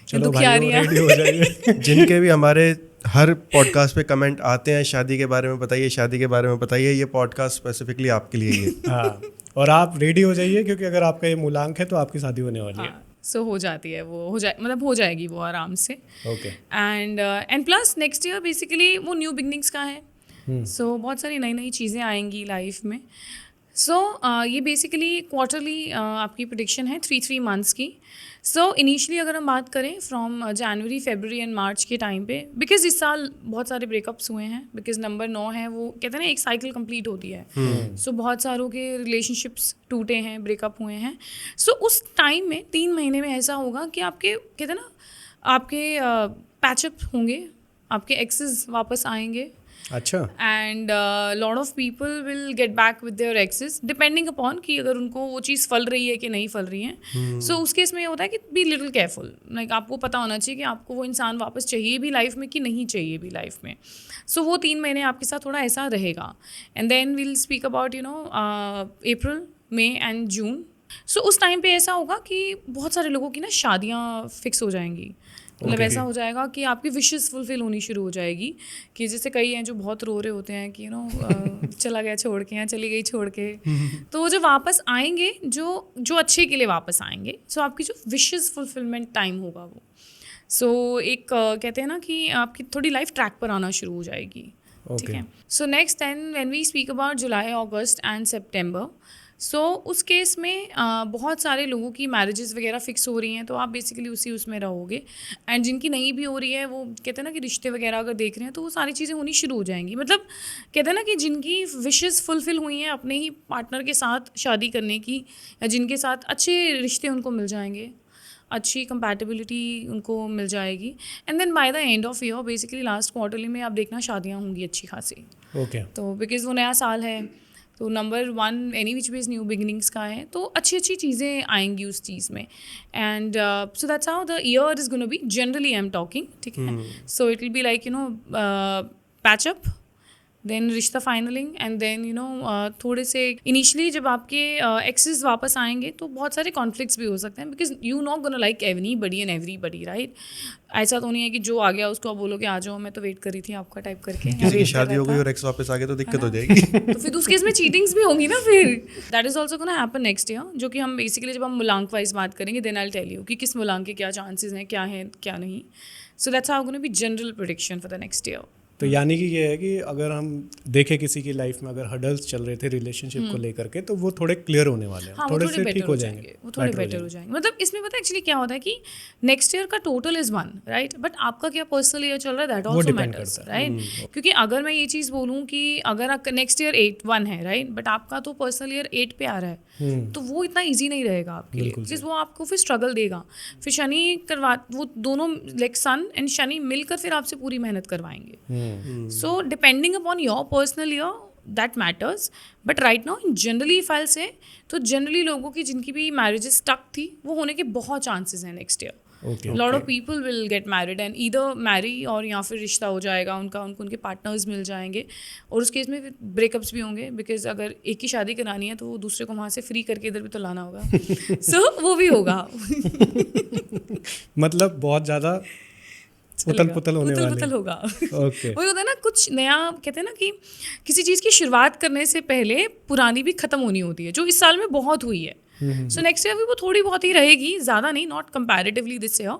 [SPEAKER 3] चलो भाई,
[SPEAKER 1] दुखियारियाँ,
[SPEAKER 3] रेडी हो जाइए.
[SPEAKER 2] जिनके भी हमारे हर पॉडकास्ट पे कमेंट आते हैं, शादी के बारे में बताइए, शादी के बारे में बताइए, ये पॉडकास्ट स्पेसिफिकली आपके लिए ही है.
[SPEAKER 3] हाँ, और आप रेडी हो जाइए, क्योंकि अगर आपका ये मूलांक है तो आपकी शादी होने वाली है.
[SPEAKER 1] सो हो जाती है वो, मतलब हो जाएगी वो आराम से.
[SPEAKER 3] Okay.
[SPEAKER 1] And plus next year basically वो न्यू बिगनिंग्स का है. सो बहुत सारी नई नई चीज़ें आएंगी लाइफ में. सो ये बेसिकली क्वार्टरली आपकी प्रेडिक्शन है 3 मंथ्स की. सो इनिशियली अगर हम बात करें फ्रॉम जनवरी, फरवरी एंड मार्च के टाइम पे, बिकॉज इस साल बहुत सारे ब्रेकअप्स हुए हैं, बिकॉज नंबर 9 है, वो कहते हैं ना एक साइकिल कंप्लीट होती है. सो बहुत सारों के रिलेशनशिप्स टूटे हैं, ब्रेकअप हुए हैं. सो उस टाइम में 3 महीने में ऐसा होगा कि आपके, कहते हैं ना, आपके पैचअप होंगे, आपके एक्सेस वापस आएंगे.
[SPEAKER 3] अच्छा,
[SPEAKER 1] and lot of people will get back with their exes depending upon कि अगर उनको वो चीज़ फल रही है कि नहीं फल रही है. सो उस केस में ये होता है कि बी लिटिल केयरफुल. लाइक आपको पता होना चाहिए कि आपको वो इंसान वापस चाहिए भी लाइफ में कि नहीं चाहिए भी लाइफ में. सो वो 3 महीने आपके साथ थोड़ा ऐसा रहेगा. And then we'll speak about April, May and June. So उस टाइम पे ऐसा होगा कि बहुत सारे लोगों की ना शादियाँ फिक्स हो जाएंगी. मतलब
[SPEAKER 3] Okay.
[SPEAKER 1] ऐसा हो जाएगा कि आपकी विशेस फुलफिल होनी शुरू हो जाएगी. कि जैसे कई हैं जो बहुत रो रहे होते हैं कि चला गया छोड़ के या चली गई छोड़ के. तो वो जो वापस आएंगे जो अच्छे के लिए वापस आएंगे. सो आपकी जो विशेस फुलफिलमेंट टाइम होगा वो. सो एक कहते हैं ना कि आपकी थोड़ी लाइफ ट्रैक पर आना शुरू हो जाएगी. ठीक है. So next then when we speak about July, August and September. So उस केस में बहुत सारे लोगों की मैरिजेस वगैरह फिक्स हो रही हैं. तो आप बेसिकली उसमें रहोगे. एंड जिनकी नहीं भी हो रही है वो कहते हैं ना कि रिश्ते वगैरह अगर देख रहे हैं तो वो सारी चीज़ें होनी शुरू हो जाएंगी. मतलब कहते हैं ना कि जिनकी विशेस फुलफिल हुई हैं अपने ही पार्टनर के साथ शादी करने की, या जिनके साथ अच्छे रिश्ते उनको मिल जाएंगे, अच्छी कंपैटिबिलिटी उनको मिल जाएगी. And then by the end of year basically last quarterly में आप देखना शादियाँ होंगी अच्छी खासी.
[SPEAKER 3] ओके.
[SPEAKER 1] तो बिकॉज वो नया साल है तो number 1 any which ways new beginnings का है. तो अच्छी अच्छी चीज़ें आएंगी उस चीज़ में. And so that's how the year is gonna be generally I am talking. ठीक है. So it will be like patch up, then रिश्ता फाइनलिंग, एंड देन थोड़े से इनिशियली जब आपके एक्सेस वापस आएंगे तो बहुत सारे कॉन्फ्लिक्ट्स भी हो सकते हैं. Because you not gonna like everybody and everybody, right. ऐसा तो नहीं है कि जो आ गया उसको आप बोलोगे आ जाओ मैं तो वेट कर रही थी आपका टाइप करके.
[SPEAKER 2] किसी की शादी हो गई और एक्स वापस आ गया तो दिक्कत हो जाएगी.
[SPEAKER 1] तो फिर उस केस में चीटिंग्स भी होंगी ना फिर. That is also gonna happen next year. जो कि हम बेसिकली जब हम मूलांक वाइज बात करेंगे then I will tell you कि किस मूलांक के क्या चांसेस हैं, क्या है क्या नहीं. सो that's how gonna be general prediction for the next year.
[SPEAKER 3] तो यानी कि ये है कि अगर हम देखें किसी की लाइफ में अगर हर्डल्स चल रहे थे रिलेशनशिप को लेकर के तो वो थोड़े क्लियर होने वाले हैं.
[SPEAKER 1] हाँ,
[SPEAKER 3] थोड़े से ठीक हो जाएंगे.
[SPEAKER 1] वो थोड़े बेटर हो जाएंगे. मतलब इसमें पता है एक्चुअली क्या होता है कि नेक्स्ट ईयर का टोटल इज 1, राइट. बट आपका क्या पर्सनल ईयर चल रहा है दैट ऑल्सो मैटर्स, राइट. क्योंकि अगर मैं ये चीज़ बोलूँ कि अगर नेक्स्ट ईयर 1 है, राइट, बट आपका तो पर्सनल ईयर 8 पे आ रहा है तो वो इतना ईजी नहीं रहेगा आपके लिए. जिस वो आपको फिर स्ट्रगल देगा. फिर शनि वो दोनों लाइक सन एंड शनि मिलकर फिर आपसे पूरी मेहनत करवाएंगे. So depending upon your personal year that matters. But right now generally if I से तो जनरली लोगों की जिनकी भी मैरिजेस स्टक थी वो होने के बहुत चांसेस हैं next year. Lot of people will get married and either marry और या फिर रिश्ता हो जाएगा उनको उनके पार्टनर्स मिल जाएंगे. और उस केस में ब्रेकअप्स भी होंगे बिकॉज अगर एक ही शादी करानी है तो वो दूसरे को वहाँ से फ्री करके इधर भी तो लाना होगा. सो वो भी होगा.
[SPEAKER 3] मतलब बहुत ज़्यादा उथल-पुथल होने वाली
[SPEAKER 1] उथल-पुथल होगा.
[SPEAKER 3] ओके.
[SPEAKER 1] वही होता है ना कुछ नया. कहते हैं ना कि किसी चीज़ की शुरुआत करने से पहले पुरानी भी ख़त्म होनी होती है जो इस साल में बहुत हुई है. सो नेक्स्ट ईयर भी वो थोड़ी बहुत ही रहेगी, ज़्यादा नहीं, not comparatively this year,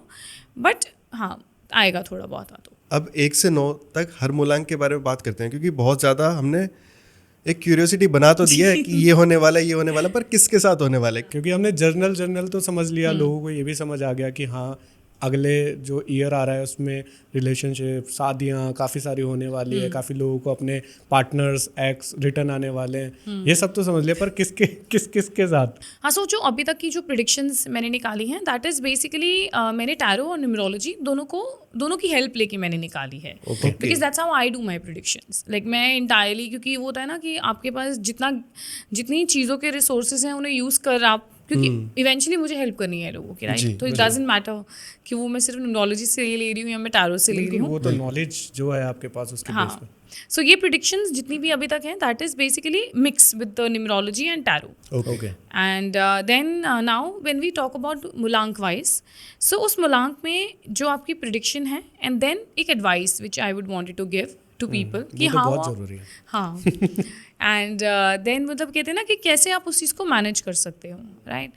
[SPEAKER 1] but हाँ आएगा थोड़ा बहुत. तो
[SPEAKER 2] अब 1 से 9 तक हर मूलांक के बारे में बात करते हैं क्योंकि बहुत ज़्यादा हमने एक क्यूरियोसिटी बना तो दिया है कि ये होने वाला है ये होने वाला, पर किसके साथ होने वाला है.
[SPEAKER 3] क्योंकि हमने जर्नल तो समझ लिया, लोगों को ये भी समझ आ गया कि हाँ अगले जो ईयर आ रहा है उसमें रिलेशनशिप, शादियाँ काफ़ी सारी होने वाली है, काफ़ी लोगों को अपने पार्टनर्स एक्स रिटर्न आने वाले हैं. ये सब तो समझ लिया, पर किसके साथ.
[SPEAKER 1] हाँ, सोचो अभी तक की जो प्रेडिक्शंस मैंने निकाली हैं दैट इज़ बेसिकली मैंने टैरो और न्यूमरोलॉजी दोनों की हेल्प लेके मैंने निकाली है. Because that's how I do my predictions. Like मैं इंटायरली, क्योंकि वो होता है ना कि आपके पास जितनी चीज़ों के रिसोर्सेज हैं उन्हें यूज़ कर आप, क्योंकि इवेंचुअली मुझे हेल्प करनी है लोगों की, राइट. तो इट डजंट मैटर कि वो मैं सिर्फ न्यूमरोलॉजी से ले रही हूँ या मैं टैरो से ले रही हूँ.
[SPEAKER 3] वो तो नॉलेज जो है आपके पास उसके बेस पे.
[SPEAKER 1] सो ये प्रेडिक्शंस जितनी भी अभी तक हैं that is basically mix with the numerology and tarot.
[SPEAKER 3] Okay.
[SPEAKER 1] And then now when we talk about moolank wise, सो उस मूलांक में जो आपकी प्रेडिक्शन है एंड देन एक advice which I would wanted to give to people कि
[SPEAKER 3] हाँ बहुत ज़रूरी है.
[SPEAKER 1] हाँ. एंड देन मतलब कहते हैं ना कि कैसे आप उस चीज़ को मैनेज कर सकते हो, राइट.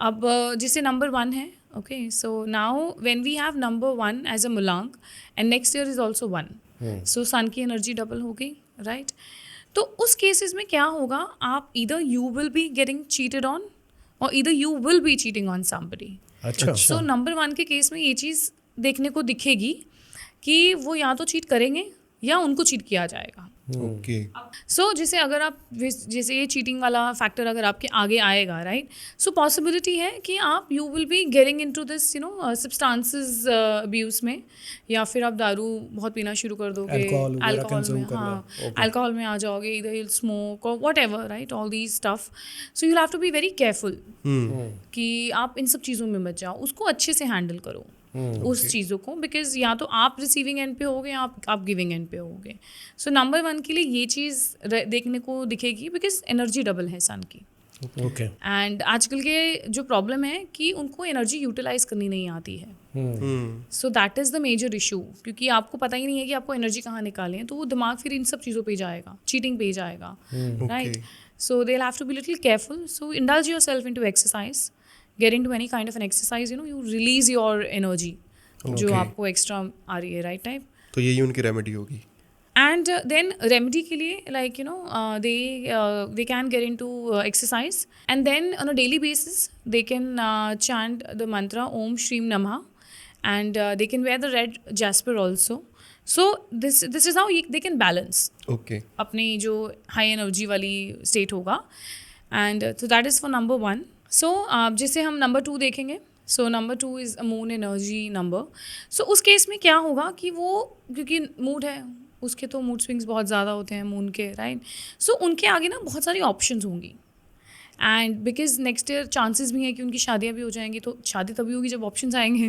[SPEAKER 1] अब जैसे नंबर 1 है, okay. So now when we have number 1 as a मूलांक and next year is also 1, so sun की एनर्जी डबल हो गई, राइट. तो उस केसेस में क्या होगा, आप either you will be getting cheated on और either you will be cheating on somebody.
[SPEAKER 3] अच्छा.
[SPEAKER 1] सो नंबर 1 के केस में ये चीज़ देखने को दिखेगी कि वो या तो चीट करेंगे या उनको चीट किया जाएगा.
[SPEAKER 2] ओके
[SPEAKER 1] सो जैसे अगर आप जैसे ये चीटिंग वाला फैक्टर अगर आपके आगे आएगा, राइट, सो पॉसिबिलिटी है कि आप you will be getting into this substances abuse में, या फिर आप दारू बहुत पीना शुरू कर दोगे,
[SPEAKER 3] Alcohol वगैरह
[SPEAKER 1] अल्कोहल में,
[SPEAKER 3] consume करना।
[SPEAKER 1] हाँ
[SPEAKER 3] Okay.
[SPEAKER 1] अल्कोहल में आ जाओगे, इधर यू स्मोक और whatever, right, all these stuff. So you have to be very careful कि आप इन सब चीज़ों में मत जाओ, उसको अच्छे से हैंडल करो उस चीज़ों को, बिकॉज या तो आप रिसीविंग एंड पे होगे या आप गिविंग एंड पे होगे. सो नंबर 1 के लिए ये चीज़ देखने को दिखेगी, बिकॉज एनर्जी डबल है सन की.
[SPEAKER 3] ओके.
[SPEAKER 1] एंड आजकल के जो प्रॉब्लम है कि उनको एनर्जी यूटिलाइज करनी नहीं आती है. So that is the major issue, क्योंकि आपको पता ही नहीं है कि आपको एनर्जी कहाँ निकालें, तो वो दिमाग फिर इन सब चीज़ों पे जाएगा, चीटिंग पे जाएगा, right. So they have to be little careful. So indulge yourself in to exercise, get into any kind of an exercise, you release your energy जो
[SPEAKER 2] Okay.
[SPEAKER 1] आपको एक्स्ट्रा आ रही है, राइट टाइप.
[SPEAKER 2] तो यही उनकी रेमेडी होगी.
[SPEAKER 1] एंड देन रेमेडी के लिए like they can get into exercise, and then on a daily basis they can chant the mantra Om Shreem namah, and they can wear the red jasper also. So this is how they can balance
[SPEAKER 2] okay
[SPEAKER 1] अपनी जो हाई एनर्जी वाली स्टेट होगा. And so that is for number 1. So जैसे हम नंबर 2 देखेंगे. So number 2 is a moon energy number. So उस केस में क्या होगा कि वो, क्योंकि मूड है उसके, तो मूड स्विंग्स बहुत ज़्यादा होते हैं मून के, राइट. सो उनके आगे ना बहुत सारी ऑप्शंस होंगी, and because next year chances भी हैं कि उनकी शादियाँ भी हो जाएंगी. तो शादी तभी होगी जब ऑप्शंस आएंगे,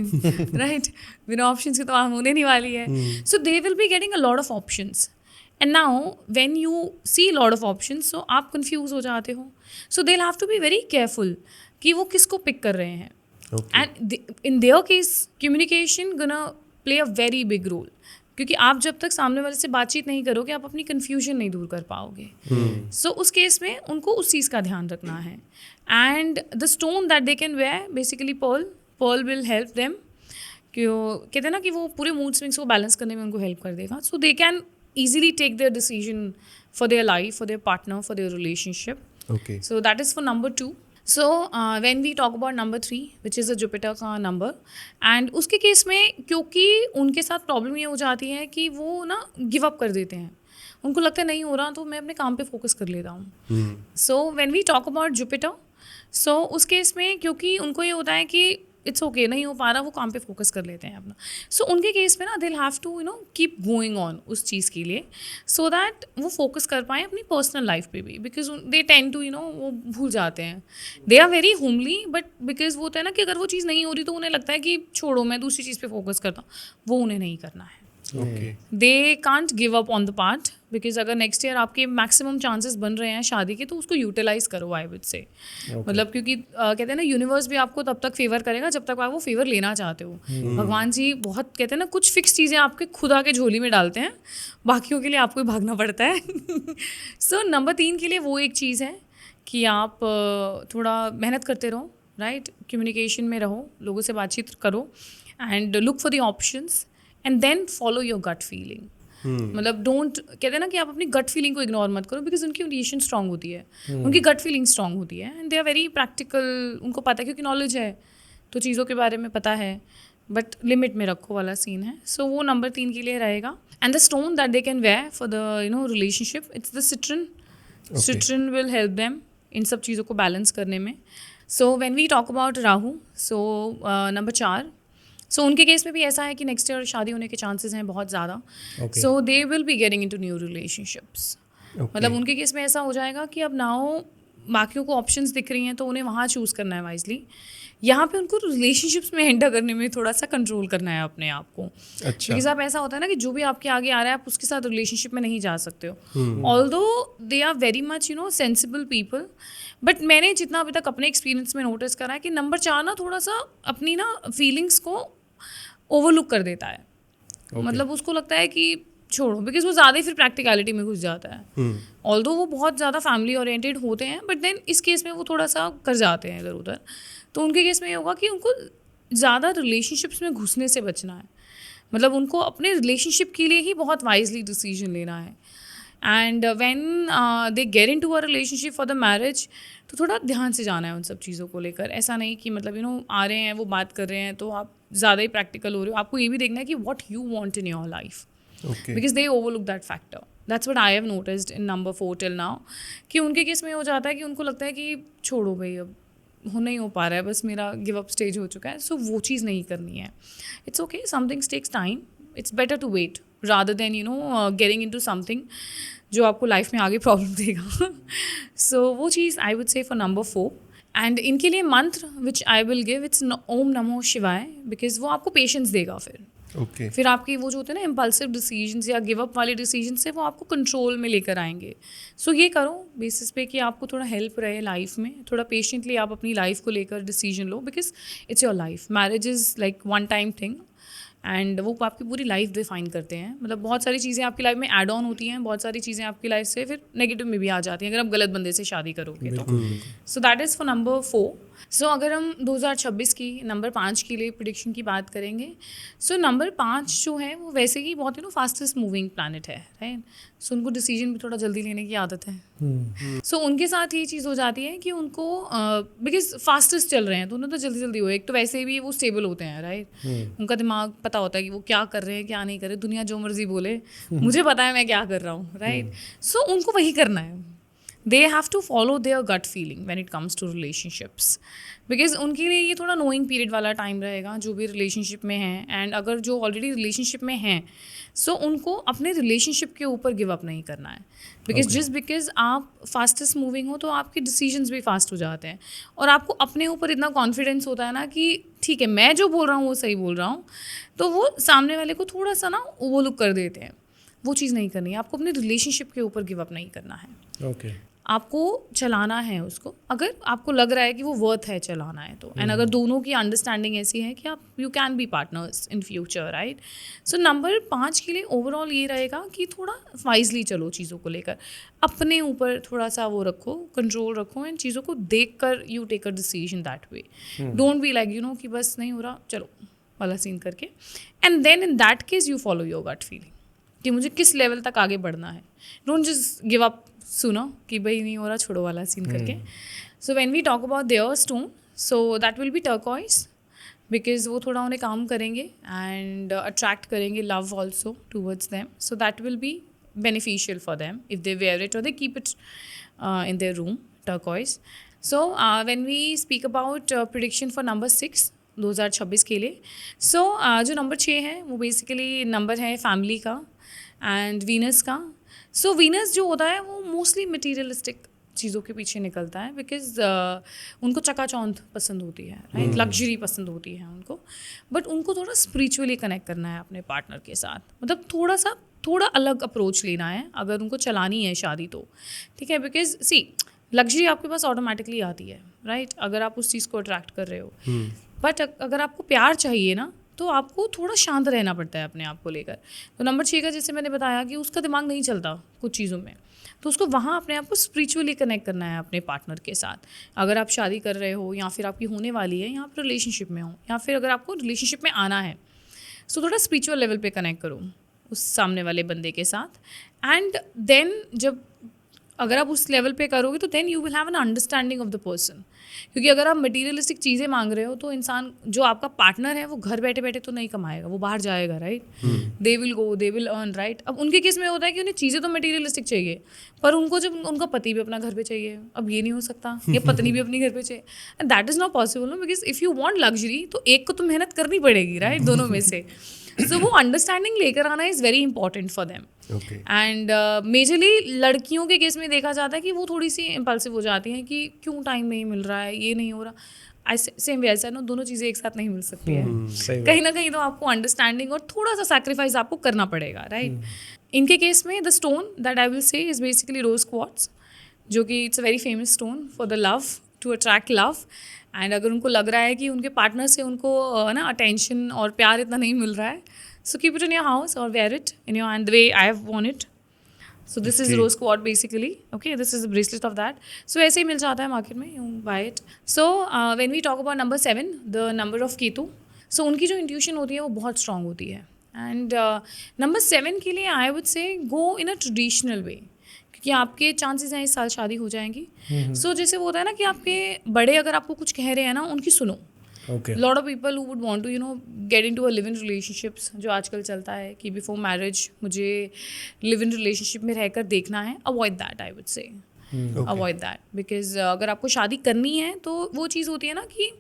[SPEAKER 1] राइट. बिना ऑप्शंस के तो होने नहीं वाली है. So they will be getting a lot of options. And now when you see lot of options, so आप कंफ्यूज हो जाते हो. So they will have to be very careful कि वो किसको पिक कर रहे हैं. And in their case communication gonna play a very big role, क्योंकि आप जब तक सामने वाले से बातचीत नहीं करोगे, आप अपनी कन्फ्यूजन नहीं दूर कर पाओगे. सो उस केस में उनको उस चीज़ का ध्यान रखना है. And the stone that they can wear basically pearl will help them. क्यों कहते हैं ना कि वो पूरे मूड स्विंग्स को बैलेंस करने में उनको हेल्प कर देगा. So they can easily take their decision for their life, for their partner, for their relationship.
[SPEAKER 2] Okay.
[SPEAKER 1] So that is for number 2. So when we talk about number 3, which is a Jupiter का number, and उसके केस में क्योंकि उनके साथ प्रॉब्लम ये हो जाती है कि वो ना गिव अप कर देते हैं. उनको लगता है नहीं हो रहा तो मैं अपने काम पे फोकस कर लेता हूँ. So when we talk about Jupiter, so उस केस में क्योंकि उनको ये होता है कि इट्स ओके नहीं हो पा रहा, वो काम पे फोकस कर लेते हैं अपना. सो उनके केस में ना they have to keep going on उस चीज़ के लिए, सो दैट वो फोकस कर पाएँ अपनी पर्सनल लाइफ पे भी. बिकॉज दे टेंड टू वो भूल जाते हैं. They are very homely, but because वो होता है ना कि अगर वो चीज़ नहीं हो रही तो उन्हें लगता है कि छोड़ो मैं दूसरी चीज़ पे फोकस करता हूँ. वो उन्हें नहीं करना है.
[SPEAKER 2] Okay
[SPEAKER 1] they can't give up on the part, because अगर नेक्स्ट ईयर आपके मैक्सिमम चांसेस बन रहे हैं शादी के, तो उसको यूटिलाइज करो, आई वुड से. मतलब क्योंकि कहते हैं ना यूनिवर्स भी आपको तब तक फेवर करेगा जब तक आप वो फेवर लेना चाहते हो. भगवान जी बहुत कहते हैं ना कुछ फिक्स चीज़ें आपके खुद आके झोली में डालते हैं, बाकियों के लिए आपको ही भागना पड़ता है. सो नंबर 3 के लिए वो एक चीज़ है कि आप थोड़ा मेहनत करते रहो, राइट. कम्युनिकेशन में रहो, लोगों से बातचीत करो, and look for the options, and then follow your gut feeling. मतलब डोंट, कहते हैं ना कि आप अपनी गट फीलिंग को इग्नोर मत करो, बिकॉज उनकी इंट्यूशन स्ट्रांग होती है, उनकी गट फीलिंग स्ट्रांग होती है, and they are very practical. उनको पता है क्योंकि नॉलेज है तो चीज़ों के बारे में पता है, बट लिमिट में रखो वाला सीन है. सो वो नंबर 3 के लिए रहेगा. And the stone that they can wear for the relationship, it's the citrine. Citrine will help them in सब चीज़ों को बैलेंस करने में. So when we talk about Rahu, so number 4, so उनके केस में भी ऐसा है कि नेक्स्ट ईयर शादी होने के चांसेस हैं बहुत ज़्यादा. So they will be getting into new relationships. मतलब उनके केस में ऐसा हो जाएगा कि अब नाउ बाकियों को ऑप्शंस दिख रही हैं तो उन्हें वहाँ चूज़ करना है वाइजली. यहाँ पे उनको रिलेशनशिप्स में एंटर करने में थोड़ा सा कंट्रोल करना है अपने आप को.
[SPEAKER 2] अच्छा.
[SPEAKER 1] बिकॉज आप ऐसा होता है ना कि जो भी आपके आगे आ रहा है आप उसके साथ रिलेशनशिप में नहीं जा सकते हो. Although they are very much sensible people, but मैंने जितना अभी तक अपने एक्सपीरियंस में नोटिस करा है कि नंबर 4 ना थोड़ा सा अपनी ना फीलिंग्स को ओवरलुक कर देता है. मतलब उसको लगता है कि छोड़ो, बिकॉज वो ज़्यादा ही फिर प्रैक्टिकलिटी में घुस जाता है. ऑल्दो वो बहुत ज़्यादा फैमिली ओरिएंटेड होते हैं, बट देन इस केस में वो थोड़ा सा कर जाते हैं इधर उधर. तो उनके केस में ये होगा कि उनको ज़्यादा रिलेशनशिप्स में घुसने से बचना है. मतलब उनको अपने रिलेशनशिप के लिए ही बहुत वाइजली डिसीजन लेना है. And when they get into a relationship for the marriage, तो थोड़ा ध्यान से जाना है उन सब चीज़ों को लेकर. ऐसा नहीं कि मतलब आ रहे हैं वो बात कर रहे हैं तो आप ज़्यादा ही प्रैक्टिकल हो रहे हो. आपको ये भी देखना है कि what you want in your life.
[SPEAKER 2] Okay.
[SPEAKER 1] Because they overlook that factor. That's what I have noticed in number 4 till now, कि उनके केस में हो जाता है कि उनको लगता है कि छोड़ो भाई, अब हो नहीं हो पा रहा है, बस मेरा गिव अप स्टेज हो चुका है. सो वो चीज़ नहीं करनी है. It's okay, somethings takes time. It's better to wait rather than getting into something जो आपको लाइफ में आगे प्रॉब्लम देगा. सो वो चीज़ I would say for number 4. And इनके लिए मंत्र which I will give, it's ओम नमो शिवाय, बिकॉज वो आपको पेशेंस देगा.
[SPEAKER 2] ओके.
[SPEAKER 1] फिर आपकी वो जो होते हैं ना इम्पल्सिव डिसीजंस या गिव अप वाले डिसीजंस से वो आपको कंट्रोल में लेकर आएंगे. सो ये करो बेसिस पे कि आपको थोड़ा हेल्प रहे लाइफ में, थोड़ा पेशेंटली आप अपनी लाइफ को लेकर decision low, because it's your life. Marriage is like one time thing and वो आपकी पूरी लाइफ डिफाइन करते हैं. मतलब बहुत सारी चीज़ें आपकी लाइफ में ऐड ऑन होती हैं, बहुत सारी चीज़ें आपकी लाइफ से फिर नेगेटिव में भी आ जाती हैं अगर आप गलत बंदे से शादी करोगे तो. सो दैट इज़ फॉर नंबर 4. सो अगर हम 2026 की नंबर 5 के लिए प्रिडिक्शन की बात करेंगे, सो नंबर 5 जो है वो वैसे ही बहुत फास्टेस्ट मूविंग प्लानट है, राइट. सो उनको डिसीजन भी थोड़ा जल्दी लेने की आदत है. सो उनके साथ ये चीज़ हो जाती है कि उनको बिकॉज फास्टेस्ट चल रहे हैं तो उन्हें तो जल्दी जल्दी हो. एक तो वैसे भी वो स्टेबल होते हैं, राइट. उनका दिमाग पता होता है कि वो क्या कर रहे हैं क्या नहीं कर रहे. दुनिया जो मर्जी बोले, मुझे पता है मैं क्या कर रहा हूँ, राइट. सो उनको वही करना है. They have to follow their gut feeling when it comes to relationships, because उनके लिए ये थोड़ा knowing period वाला टाइम रहेगा जो भी रिलेशनशिप में है. एंड अगर जो ऑलरेडी रिलेशनशिप में हैं सो उनको अपने रिलेशनशिप के ऊपर गिव अप नहीं करना है. बिकॉज जिस बिकॉज आप फास्टेस्ट मूविंग हो तो आपके डिसीजंस भी फास्ट हो जाते हैं और आपको अपने ऊपर इतना कॉन्फिडेंस होता है ना कि ठीक है मैं जो बोल रहा हूँ वो सही बोल रहा हूँ, तो वो सामने वाले को थोड़ा सा ना ओवरलुक कर देते हैं. वो चीज़ नहीं करनी है. आपको अपने रिलेशनशिप के ऊपर गिव अप नहीं करना है.
[SPEAKER 3] ओके.
[SPEAKER 1] आपको चलाना है उसको अगर आपको लग रहा है कि वो वर्थ है चलाना है तो. एंड अगर दोनों की अंडरस्टैंडिंग ऐसी है कि आप you can be partners in future, right. So number 5 के लिए ओवरऑल ये रहेगा कि थोड़ा वाइजली चलो चीज़ों को लेकर. अपने ऊपर थोड़ा सा वो रखो, कंट्रोल रखो एंड चीज़ों को देख कर you take a decision that way. Don't be like कि बस नहीं हो रहा चलो वाला सीन करके. And then in that case you follow your gut feeling कि मुझे किस लेवल तक आगे बढ़ना है. डोंट जस्ट गिव अप सुनो कि भाई नहीं हो रहा छोड़ो वाला सीन करके. So when we talk about their stone, so that will be turquoise, because वो थोड़ा उन्हें काम करेंगे एंड अट्रैक्ट करेंगे love also towards them. So that will be beneficial for them if they wear it और they keep it in their room, turquoise. So when we speak about prediction for number 6 2026 के लिए, सो जो नंबर 6 है वो बेसिकली नंबर है फैमिली का एंड वीनस का. सो वीनस जो होता है वो मोस्टली मटीरियलिस्टिक चीज़ों के पीछे निकलता है बिकॉज उनको चकाचौंध पसंद होती है, राइट. लग्जरी पसंद होती है उनको. बट उनको थोड़ा स्पिरिचुअली कनेक्ट करना है अपने पार्टनर के साथ. मतलब थोड़ा अलग अप्रोच लेना है अगर उनको चलानी है शादी तो, ठीक है. बिकॉज सी लग्जरी आपके पास ऑटोमेटिकली आती है, राइट, अगर आप उस चीज़ को अट्रैक्ट कर रहे हो. बट अगर आपको प्यार चाहिए ना तो आपको थोड़ा शांत रहना पड़ता है अपने आप को लेकर. तो नंबर 6 का जैसे मैंने बताया कि उसका दिमाग नहीं चलता कुछ चीज़ों में, तो उसको वहाँ अपने आप को स्पिरिचुअली कनेक्ट करना है अपने पार्टनर के साथ. अगर आप शादी कर रहे हो या फिर आपकी होने वाली है या आप रिलेशनशिप में हो या फिर अगर आपको रिलेशनशिप में आना है, सो थोड़ा स्पिरिचुअल लेवल पे कनेक्ट करो उस सामने वाले बंदे के साथ. एंड देन जब अगर आप उस लेवल पे करोगे तो then you will have an understanding of the person. क्योंकि अगर आप मटीरियलिस्टिक चीज़ें मांग रहे हो तो इंसान जो आपका पार्टनर है वो घर बैठे बैठे तो नहीं कमाएगा, वो बाहर जाएगा, right. They will go, they will earn, right. अब उनके केस में होता है कि उन्हें चीज़ें तो मटीरियलिस्टिक चाहिए पर उनको जब उनका पति भी अपना घर पे चाहिए, अब ये नहीं हो सकता, या पत्नी भी अपनी घर पे चाहिए. And that is not possible no, because if you want luxury तो एक को तो मेहनत करनी पड़ेगी, राइट, दोनों में से. सो वो अंडरस्टैंडिंग लेकर आना is very important for them. And majorly लड़कियों के केस में देखा जाता है कि वो थोड़ी सी इम्पल्सिव हो जाती हैं कि क्यों टाइम नहीं मिल रहा है, ये नहीं हो रहा. सेम वैसा ना, दोनों चीज़ें एक साथ नहीं मिल सकती है. कहीं ना कहीं तो आपको अंडरस्टैंडिंग और थोड़ा सा सैक्रिफाइस आपको करना पड़ेगा, राइट. इनके केस में the stone that I will say is basically rose quartz, जो कि it's a very famous stone for the love, to attract love. And अगर उनको लग रहा है कि उनके पार्टनर से उनको ना अटेंशन और प्यार इतना नहीं मिल रहा है, so keep it in your house or wear it in your hand the way I have worn it. So this is rose quartz basically. Okay, this is a bracelet of that. So ऐसे ही मिल जाता है मार्केट में, you buy it. So when we talk about number 7, the number of Ketu, so उनकी जो intuition होती है वो बहुत strong होती है. And number 7 के लिए I would say go in a traditional way, क्योंकि आपके चांसेस हैं इस साल शादी हो जाएंगी. So जैसे वो होता है ना कि आपके बड़े अगर आपको कुछ कह रहे हैं ना उनकी सुनो.
[SPEAKER 3] Okay.
[SPEAKER 1] Lot of people who would want to get into a live in relationships, जो आजकल चलता है कि बिफोर मैरिज मुझे लिव इन रिलेशनशिप में रहकर देखना है, avoid that, I would say avoid that, because अगर आपको शादी करनी है तो वो चीज़ होती है ना कि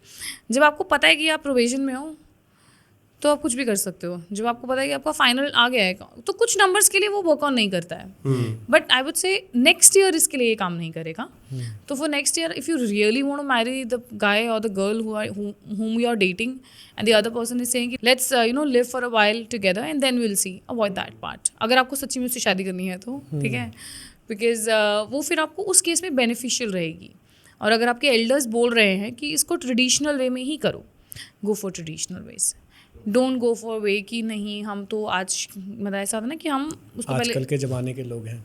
[SPEAKER 1] जब आपको पता है कि आप प्रोविजन में हो तो आप कुछ भी कर सकते हो, जब आपको पता है कि आपका फाइनल आ गया है तो कुछ नंबर्स के लिए वो वर्क ऑन नहीं करता है, but I would say next year इसके लिए ये काम नहीं करेगा. तो for next year if you really want to marry the guy और the girl whom you are dating and the other person is saying let's live for a while together and then we'll see, avoid that part. अगर आपको सच्ची में उससे शादी करनी है तो ठीक है, बिकॉज वो फिर आपको उस केस में बेनिफिशियल रहेगी. और अगर आपके एल्डर्स बोल रहे हैं कि इसको ट्रेडिशनल वे में ही करो, go for traditional ways, don't go for way कि नहीं हम तो आज, मतलब ऐसा होता ना कि हम उसको
[SPEAKER 3] आजकल
[SPEAKER 1] पहले,
[SPEAKER 3] के ज़माने के लोग हैं.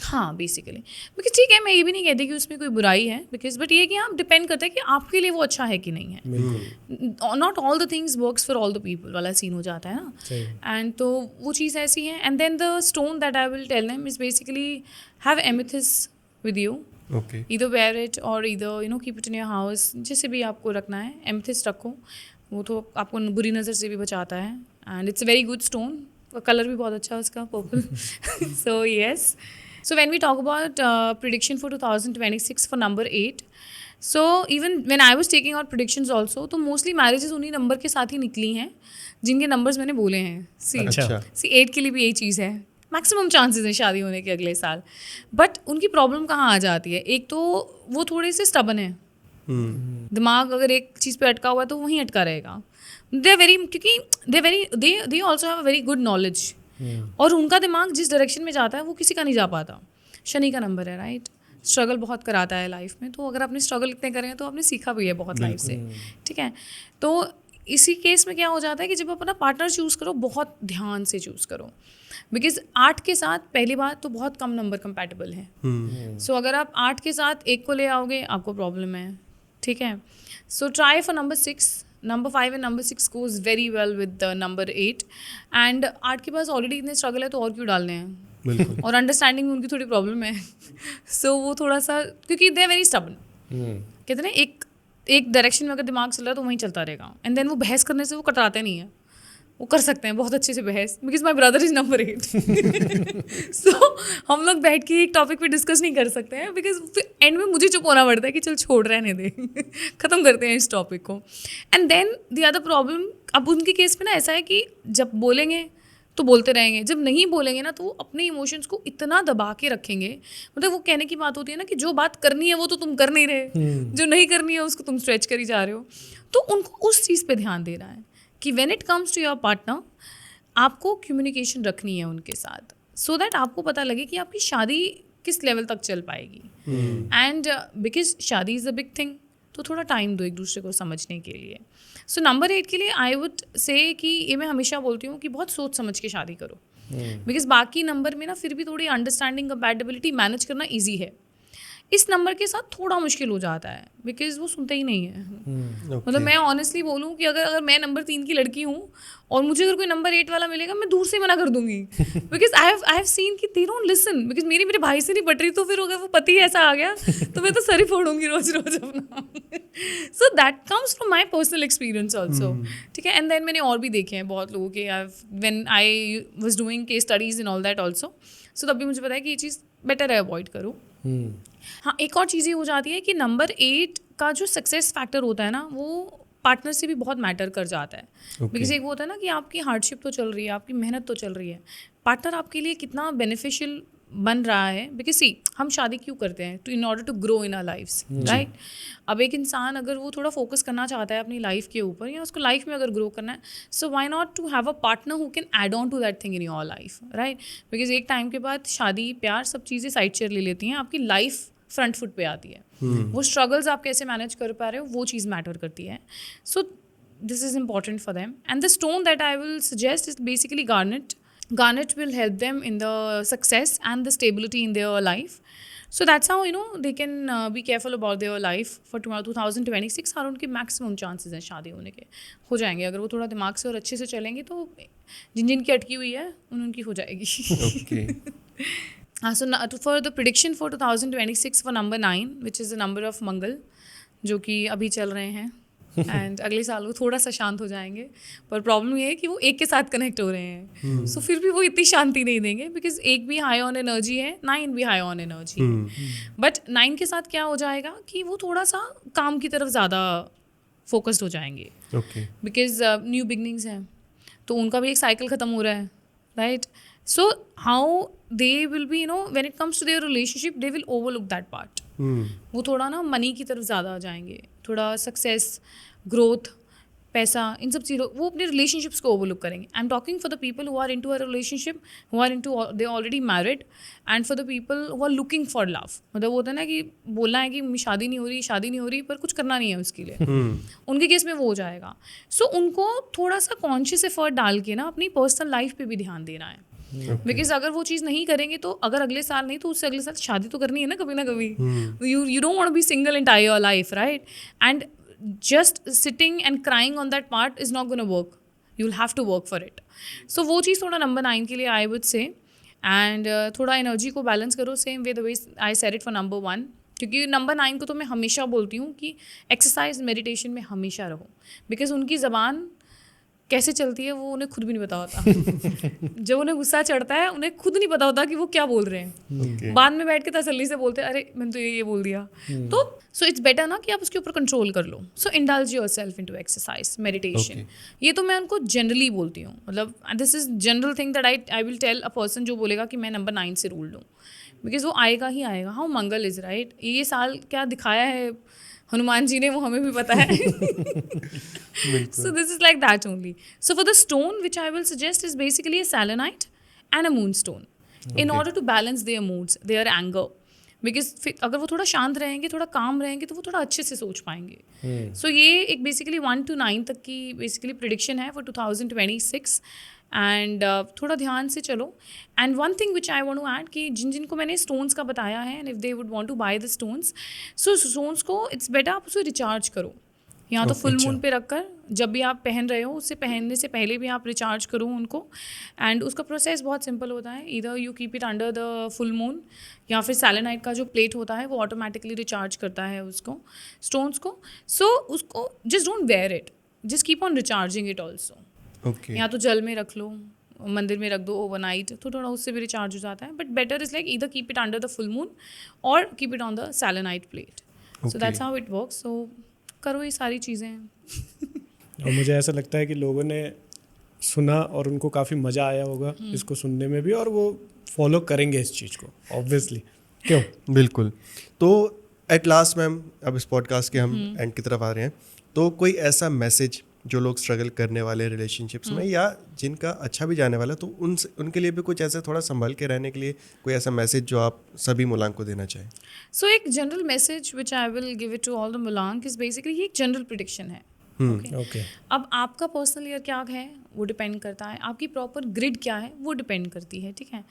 [SPEAKER 1] हाँ बेसिकली, बिकॉज ठीक है, मैं ये भी नहीं कहती कि उसमें कोई बुराई है, बिकॉज बट ये कि हाँ डिपेंड करता है कि आपके लिए वो अच्छा है कि नहीं है.
[SPEAKER 3] बिल्कुल.
[SPEAKER 1] Not all the things works for all the people वाला सीन हो जाता है ना.
[SPEAKER 3] सही.
[SPEAKER 1] एंड तो वो चीज़ ऐसी है. And then the stone that I will tell them is basically have amethyst with you,
[SPEAKER 2] okay.
[SPEAKER 1] either wear it or either keep it in your house, जैसे भी आपको रखना है. एमेथिस्ट रखो, वो तो आपको बुरी नज़र से भी बचाता है, and it's a very good stone. Colour भी बहुत अच्छा है उसका, purple. So yes, so when we talk about prediction for 2026 for number 8, so even when I was taking out predictions also, तो mostly marriages उन्हीं नंबर के साथ ही निकली हैं जिनके नंबर्स मैंने बोले हैं.
[SPEAKER 2] अच्छा.
[SPEAKER 1] सी 8 के लिए भी यही चीज़ है, मैक्सिमम चांसेस हैं शादी होने के अगले साल. बट उनकी प्रॉब्लम कहाँ आ जाती है, एक तो वो थोड़े से स्टबन है, दिमाग अगर एक चीज़ पे अटका हुआ है तो वहीं अटका रहेगा. दे वेरी, क्योंकि they also have a very good knowledge, और उनका दिमाग जिस डायरेक्शन में जाता है वो किसी का नहीं जा पाता. शनि का नंबर है, राइट. स्ट्रगल बहुत कराता है लाइफ में, तो अगर आपने स्ट्रगल इतने करे हैं तो आपने सीखा भी है बहुत लाइफ से, ठीक है. तो इसी केस में क्या हो जाता है कि जब आप अपना पार्टनर चूज़ करो, बहुत ध्यान से चूज़ करो, बिकॉज 8 के साथ पहली बात तो बहुत कम नंबर कंपैटिबल है. सो अगर आप 8 के साथ 1 को ले आओगे आपको प्रॉब्लम है, ठीक है. So try for number 6. Number 5 and number 6 goes very well with the number 8. And 8 के पास ऑलरेडी इतने स्ट्रगल है तो और क्यों डालने हैं.
[SPEAKER 2] बिल्कुल.
[SPEAKER 1] और अंडरस्टैंडिंग में उनकी थोड़ी प्रॉब्लम है. सो वो थोड़ा सा, क्योंकि दे वेरी स्टबन, कहते हैं ना एक डायरेक्शन में अगर दिमाग चल रहा है तो वहीं चलता रहेगा. एंड देन वो बहस करने से वो कतराते नहीं है, वो कर सकते हैं बहुत अच्छे से बहस, because my brother is number 8. सो हम लोग बैठ के एक टॉपिक पे डिस्कस नहीं कर सकते हैं, बिकॉज एंड में मुझे चुप होना पड़ता है कि चल छोड़ रहने दे, ख़त्म करते हैं इस टॉपिक को. And then the other problem, अब उनके केस में ना ऐसा है कि जब बोलेंगे तो बोलते रहेंगे, जब नहीं बोलेंगे ना तो वो अपने इमोशंस को इतना दबा के रखेंगे. मतलब वो कहने की बात होती है ना कि जो बात करनी है वो तो तुम कर नहीं रहे, जो नहीं करनी है उसको तुम स्ट्रेच करी जा रहे हो. तो उनको उस चीज़ पे ध्यान देना है कि when it comes to your partner, आपको कम्युनिकेशन रखनी है उनके साथ, सो दैट आपको पता लगे कि आपकी शादी किस लेवल तक चल पाएगी. एंड बिकॉज शादी इज़ अ बिग थिंग, तो थोड़ा टाइम दो एक दूसरे को समझने के लिए. सो नंबर 8 के लिए आई वुड से कि ये मैं हमेशा बोलती हूँ कि बहुत सोच समझ के शादी करो, बिकॉज बाकी नंबर में ना फिर भी थोड़ी अंडरस्टैंडिंग कंपैटिबिलिटी मैनेज करना ईजी है. इस नंबर के साथ थोड़ा मुश्किल हो जाता है, बिकॉज वो सुनते ही नहीं है. मतलब मैं ऑनेस्टली बोलूँ कि अगर मैं नंबर 3 की लड़की हूँ और मुझे अगर कोई नंबर 8 वाला मिलेगा, मैं दूर से मना कर दूंगी, बिकॉज आई हैव सीन कि दे डोंट लिसन. बिकॉज मेरे भाई से नहीं पट रही, तो फिर अगर वो पति ऐसा आ गया तो मैं तो सर ही फोड़ूंगी रोज रोज अपना. So that comes from my personal experience also, ठीक है. एंड देन मैंने और भी देखे हैं बहुत लोगों के, when I was doing case studies in all that also. So तब भी मुझे पता है कि ये चीज़ बेटर है अवॉइड करो. हाँ, एक और चीज़ ये हो जाती है कि नंबर 8 का जो सक्सेस फैक्टर होता है ना, वो पार्टनर से भी बहुत मैटर कर जाता है. बिकॉज एक वो होता है ना कि आपकी हार्डशिप तो चल रही है, आपकी मेहनत तो चल रही है, पार्टनर आपके लिए कितना बेनिफिशियल बन रहा है. बिकॉज सी, हम शादी क्यों करते हैं? To in order to grow in our lives, right. अब एक इंसान अगर वो थोड़ा फोकस करना चाहता है अपनी लाइफ के ऊपर, या उसको लाइफ में अगर ग्रो करना है, so why not to have a partner who can add on to that thing in your life, right. Because एक टाइम के बाद शादी, प्यार, सब चीज़ें साइड चेयर ले लेती हैं, आपकी लाइफ फ्रंट फुट पे आती है. वो स्ट्रगल्स आप कैसे मैनेज कर पा रहे हो, वो चीज़ मैटर करती है. So this is important for them. And the stone that I will suggest is basically garnet. Garnet will help them in the success and the stability in their life. So that's how they can be careful about their life for 2026. और उनके मैक्सिमम चांसेस हैं शादी होने के, हो जाएंगे अगर वो थोड़ा दिमाग से और अच्छे से चलेंगे. तो जिन की अटकी हुई है उनकी हो जाएगी.
[SPEAKER 2] Okay.
[SPEAKER 1] So for the prediction for 2026 for number 9, which is the number of मंगल, जो कि अभी चल रहे हैं. एंड अगले साल वो थोड़ा सा शांत हो जाएंगे, पर प्रॉब्लम ये है कि वो एक के साथ कनेक्ट हो रहे हैं, सो फिर भी वो इतनी शांति नहीं देंगे, बिकॉज एक भी हाई ऑन एनर्जी है, 9 भी हाई ऑन एनर्जी है, बट 9 के साथ क्या हो जाएगा कि वो थोड़ा सा काम की तरफ ज़्यादा फोकस्ड हो जाएंगे,
[SPEAKER 2] ओके
[SPEAKER 1] बिकॉज न्यू बिगनिंग्स हैं, तो उनका भी एक साइकिल ख़त्म हो रहा है, right? So how they will be, when it comes to their relationship, they will overlook that part. वो थोड़ा ना मनी की तरफ ज़्यादा आ जाएंगे, थोड़ा सक्सेस, ग्रोथ, पैसा, इन सब चीज़ों, वो अपने रिलेशनशिप्स को ओवरलुक करेंगे। I am talking for the people who are into a relationship, who are into, they already married, and for the people who are looking for love. मतलब वो होता है ना कि बोलना है कि शादी नहीं हो रही, पर कुछ करना नहीं है उसके लिए, उनके केस में वो हो जाएगा। सो उनको थोड़ा सा कॉन्शियस एफर्ट डाल के ना अपनी पर्सनल लाइफ पे भी ध्यान देना है, बिकॉज अगर वो चीज़ नहीं करेंगे तो अगर अगले साल नहीं तो उससे अगले साल शादी तो करनी है ना कभी। You don't want to be single entire life, right? And just sitting and crying on that part is not going to work. You'll have to work for it. So वो चीज़ थोड़ा नंबर 9 के लिए I would say, and थोड़ा एनर्जी को बैलेंस करो, same way the way I said it for number 1, क्योंकि नंबर 9 को तो मैं हमेशा बोलती हूँ कि एक्सरसाइज मेडिटेशन में हमेशा रहो, बिकॉज उनकी ज़बान कैसे चलती है वो उन्हें खुद भी नहीं पता होता। जब उन्हें गुस्सा चढ़ता है उन्हें खुद नहीं पता होता कि वो क्या बोल रहे हैं, बाद में बैठ के तसल्ली से बोलते हैं, अरे मैंने तो ये बोल दिया। तो सो इट्स बेटर ना कि आप उसके ऊपर कंट्रोल कर लो। So indulge yourself into exercise, meditation. ये तो मैं उनको जनरली बोलती हूँ, मतलब this is general thing that I will tell a person जो बोलेगा कि मैं नंबर 9 से रूल लूँ, बिकॉज वो आएगा ही आएगा। हाउ मंगल इज राइट, ये साल क्या दिखाया है हनुमान जी ने वो हमें भी पता है। So this is like that only. So for the stone which I will suggest is basically a selenite and a moonstone, in order to balance their moods, their anger. Because अगर वो थोड़ा शांत रहेंगे, थोड़ा काम रहेंगे, तो वो थोड़ा अच्छे से सोच पाएंगे। So ये एक basically 1 to 9 तक की basically prediction है for 2026, एंड थोड़ा ध्यान से चलो। And one thing which I want to add कि जिनको मैंने स्टोन्स का बताया है, and if they would want to buy the stones, so stones को इट्स बेटर आप उसे रिचार्ज करो, या तो फुल मून पे रखकर जब भी आप पहन रहे हो उससे पहनने से पहले भी आप रिचार्ज करो उनको। एंड उसका प्रोसेस बहुत सिंपल होता है, इधर you keep it under the full moon, या फिर सेलेनाइट का जो प्लेट होता है वो ऑटोमेटिकली रिचार्ज करता है उसको, स्टोन्स को। सो उसको just don't wear it, just keep on recharging it also. या तो जल में रख लो, मंदिर में रख दो ओवरनाइट, तो थोड़ा उससे भी रिचार्ज हो जाता है। But better is like either keep it under the full moon और keep it on the selenite plate. So that's how it works. So करो ये सारी चीज़ें।
[SPEAKER 3] और मुझे ऐसा लगता है कि लोगों ने सुना और उनको काफ़ी मज़ा आया होगा इसको सुनने में भी, और वो फॉलो करेंगे इस चीज़ को ऑब्वियसली। क्यों?
[SPEAKER 2] बिल्कुल। तो एट लास्ट मैम, अब इस पॉडकास्ट के हम एंड की तरफ आ रहे हैं, तो कोई ऐसा मैसेज जो लोग स्ट्रगल करने वाले रिलेशनशिप्स में, या जिनका अच्छा भी जाने वाला, तो उनके लिए भी कुछ ऐसा थोड़ा संभल के रहने के लिए कोई ऐसा मैसेज जो आप सभी मुलांक को देना चाहें?
[SPEAKER 1] सो एक general message which I will give it to all the मुलांक इज बेसिकली ये एक जनरल प्रेडिक्शन है।
[SPEAKER 3] ओके।
[SPEAKER 1] अब आपका पर्सनल ईयर क्या है वो डिपेंड करता है, आपकी प्रॉपर ग्रिड क्या है वो डिपेंड करती है, ठीक है।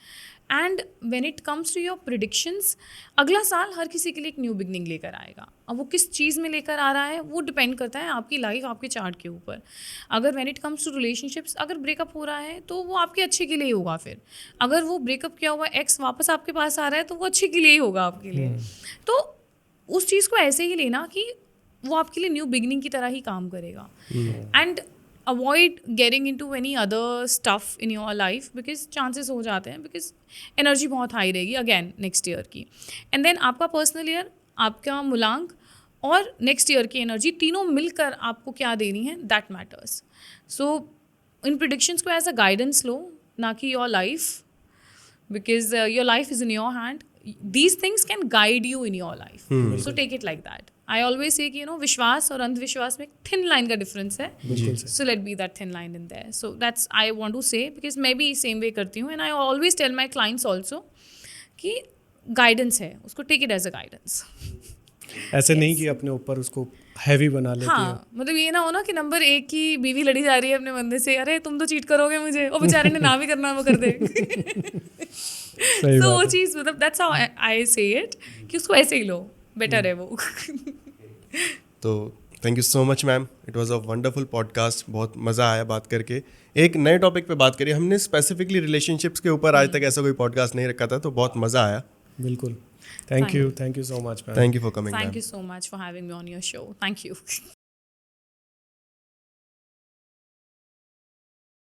[SPEAKER 1] And when it comes to your predictions, अगला साल हर किसी के लिए एक न्यू बिगनिंग लेकर आएगा। अब वो किस चीज़ में लेकर आ रहा है वो डिपेंड करता है आपकी लाइफ, आपके चार्ट के ऊपर। अगर when it comes to relationships, अगर ब्रेकअप हो रहा है तो वो आपके अच्छे के लिए ही होगा। फिर अगर वो ब्रेकअप किया हुआ एक्स वापस आपके पास आ रहा है तो वो अच्छे के लिए ही होगा आपके लिए। तो उस चीज़ को ऐसे ही लेना कि वो आपके लिए न्यू बिगनिंग की तरह ही काम करेगा। And avoid getting into any other stuff in your life, because chances हो जाते हैं, बिकॉज एनर्जी बहुत हाई रहेगी अगेन नेक्स्ट ईयर की। एंड देन आपका पर्सनल ईयर, आपका मूलांक और नेक्स्ट ईयर की एनर्जी, तीनों मिलकर आपको क्या देनी है, that matters. So in predictions को एज अ गाइडेंस लो, ना कि your life, because your life is in your hand. These things can guide you in your life. So take it like that. I always say कि विश्वास और अंधविश्वास में एक थिन लाइन का डिफरेंस है. So let be that thin line in there. So that's I want to say, because मैं भी सेम वे करती हूँ, and I always tell my clients also कि गाइडेंस है, उसको take it as a guidance.
[SPEAKER 3] ऐसे नहीं कि अपने ऊपर उसको हैवी बना लेती
[SPEAKER 1] हाँ, मतलब ये ना हो ना कि नंबर 1 की बीवी लड़ी जा रही है अपने बंदे से, अरे तुम तो चीट करोगे मुझे, और बेचारे ने ना भी करना वो कर दे. तो वो चीज़, मतलब दैट्स हाउ आई से इट, कि उसको ऐसे ही लो, बेटर है वो.
[SPEAKER 2] तो thank you so much ma'am, it was a wonderful podcast. बहुत मज़ा आया बात करके, एक नए टॉपिक पे बात करी. हमने स्पेसिफिकली रिलेशनशिप्स के ऊपर आज तक ऐसा कोई पॉडकास्ट नहीं रखा था, तो बहुत मज़ा आया.
[SPEAKER 3] बिल्कुल. Thank you so much, man.
[SPEAKER 2] Thank you for coming.
[SPEAKER 1] Thank you so much for having me on your show. Thank you.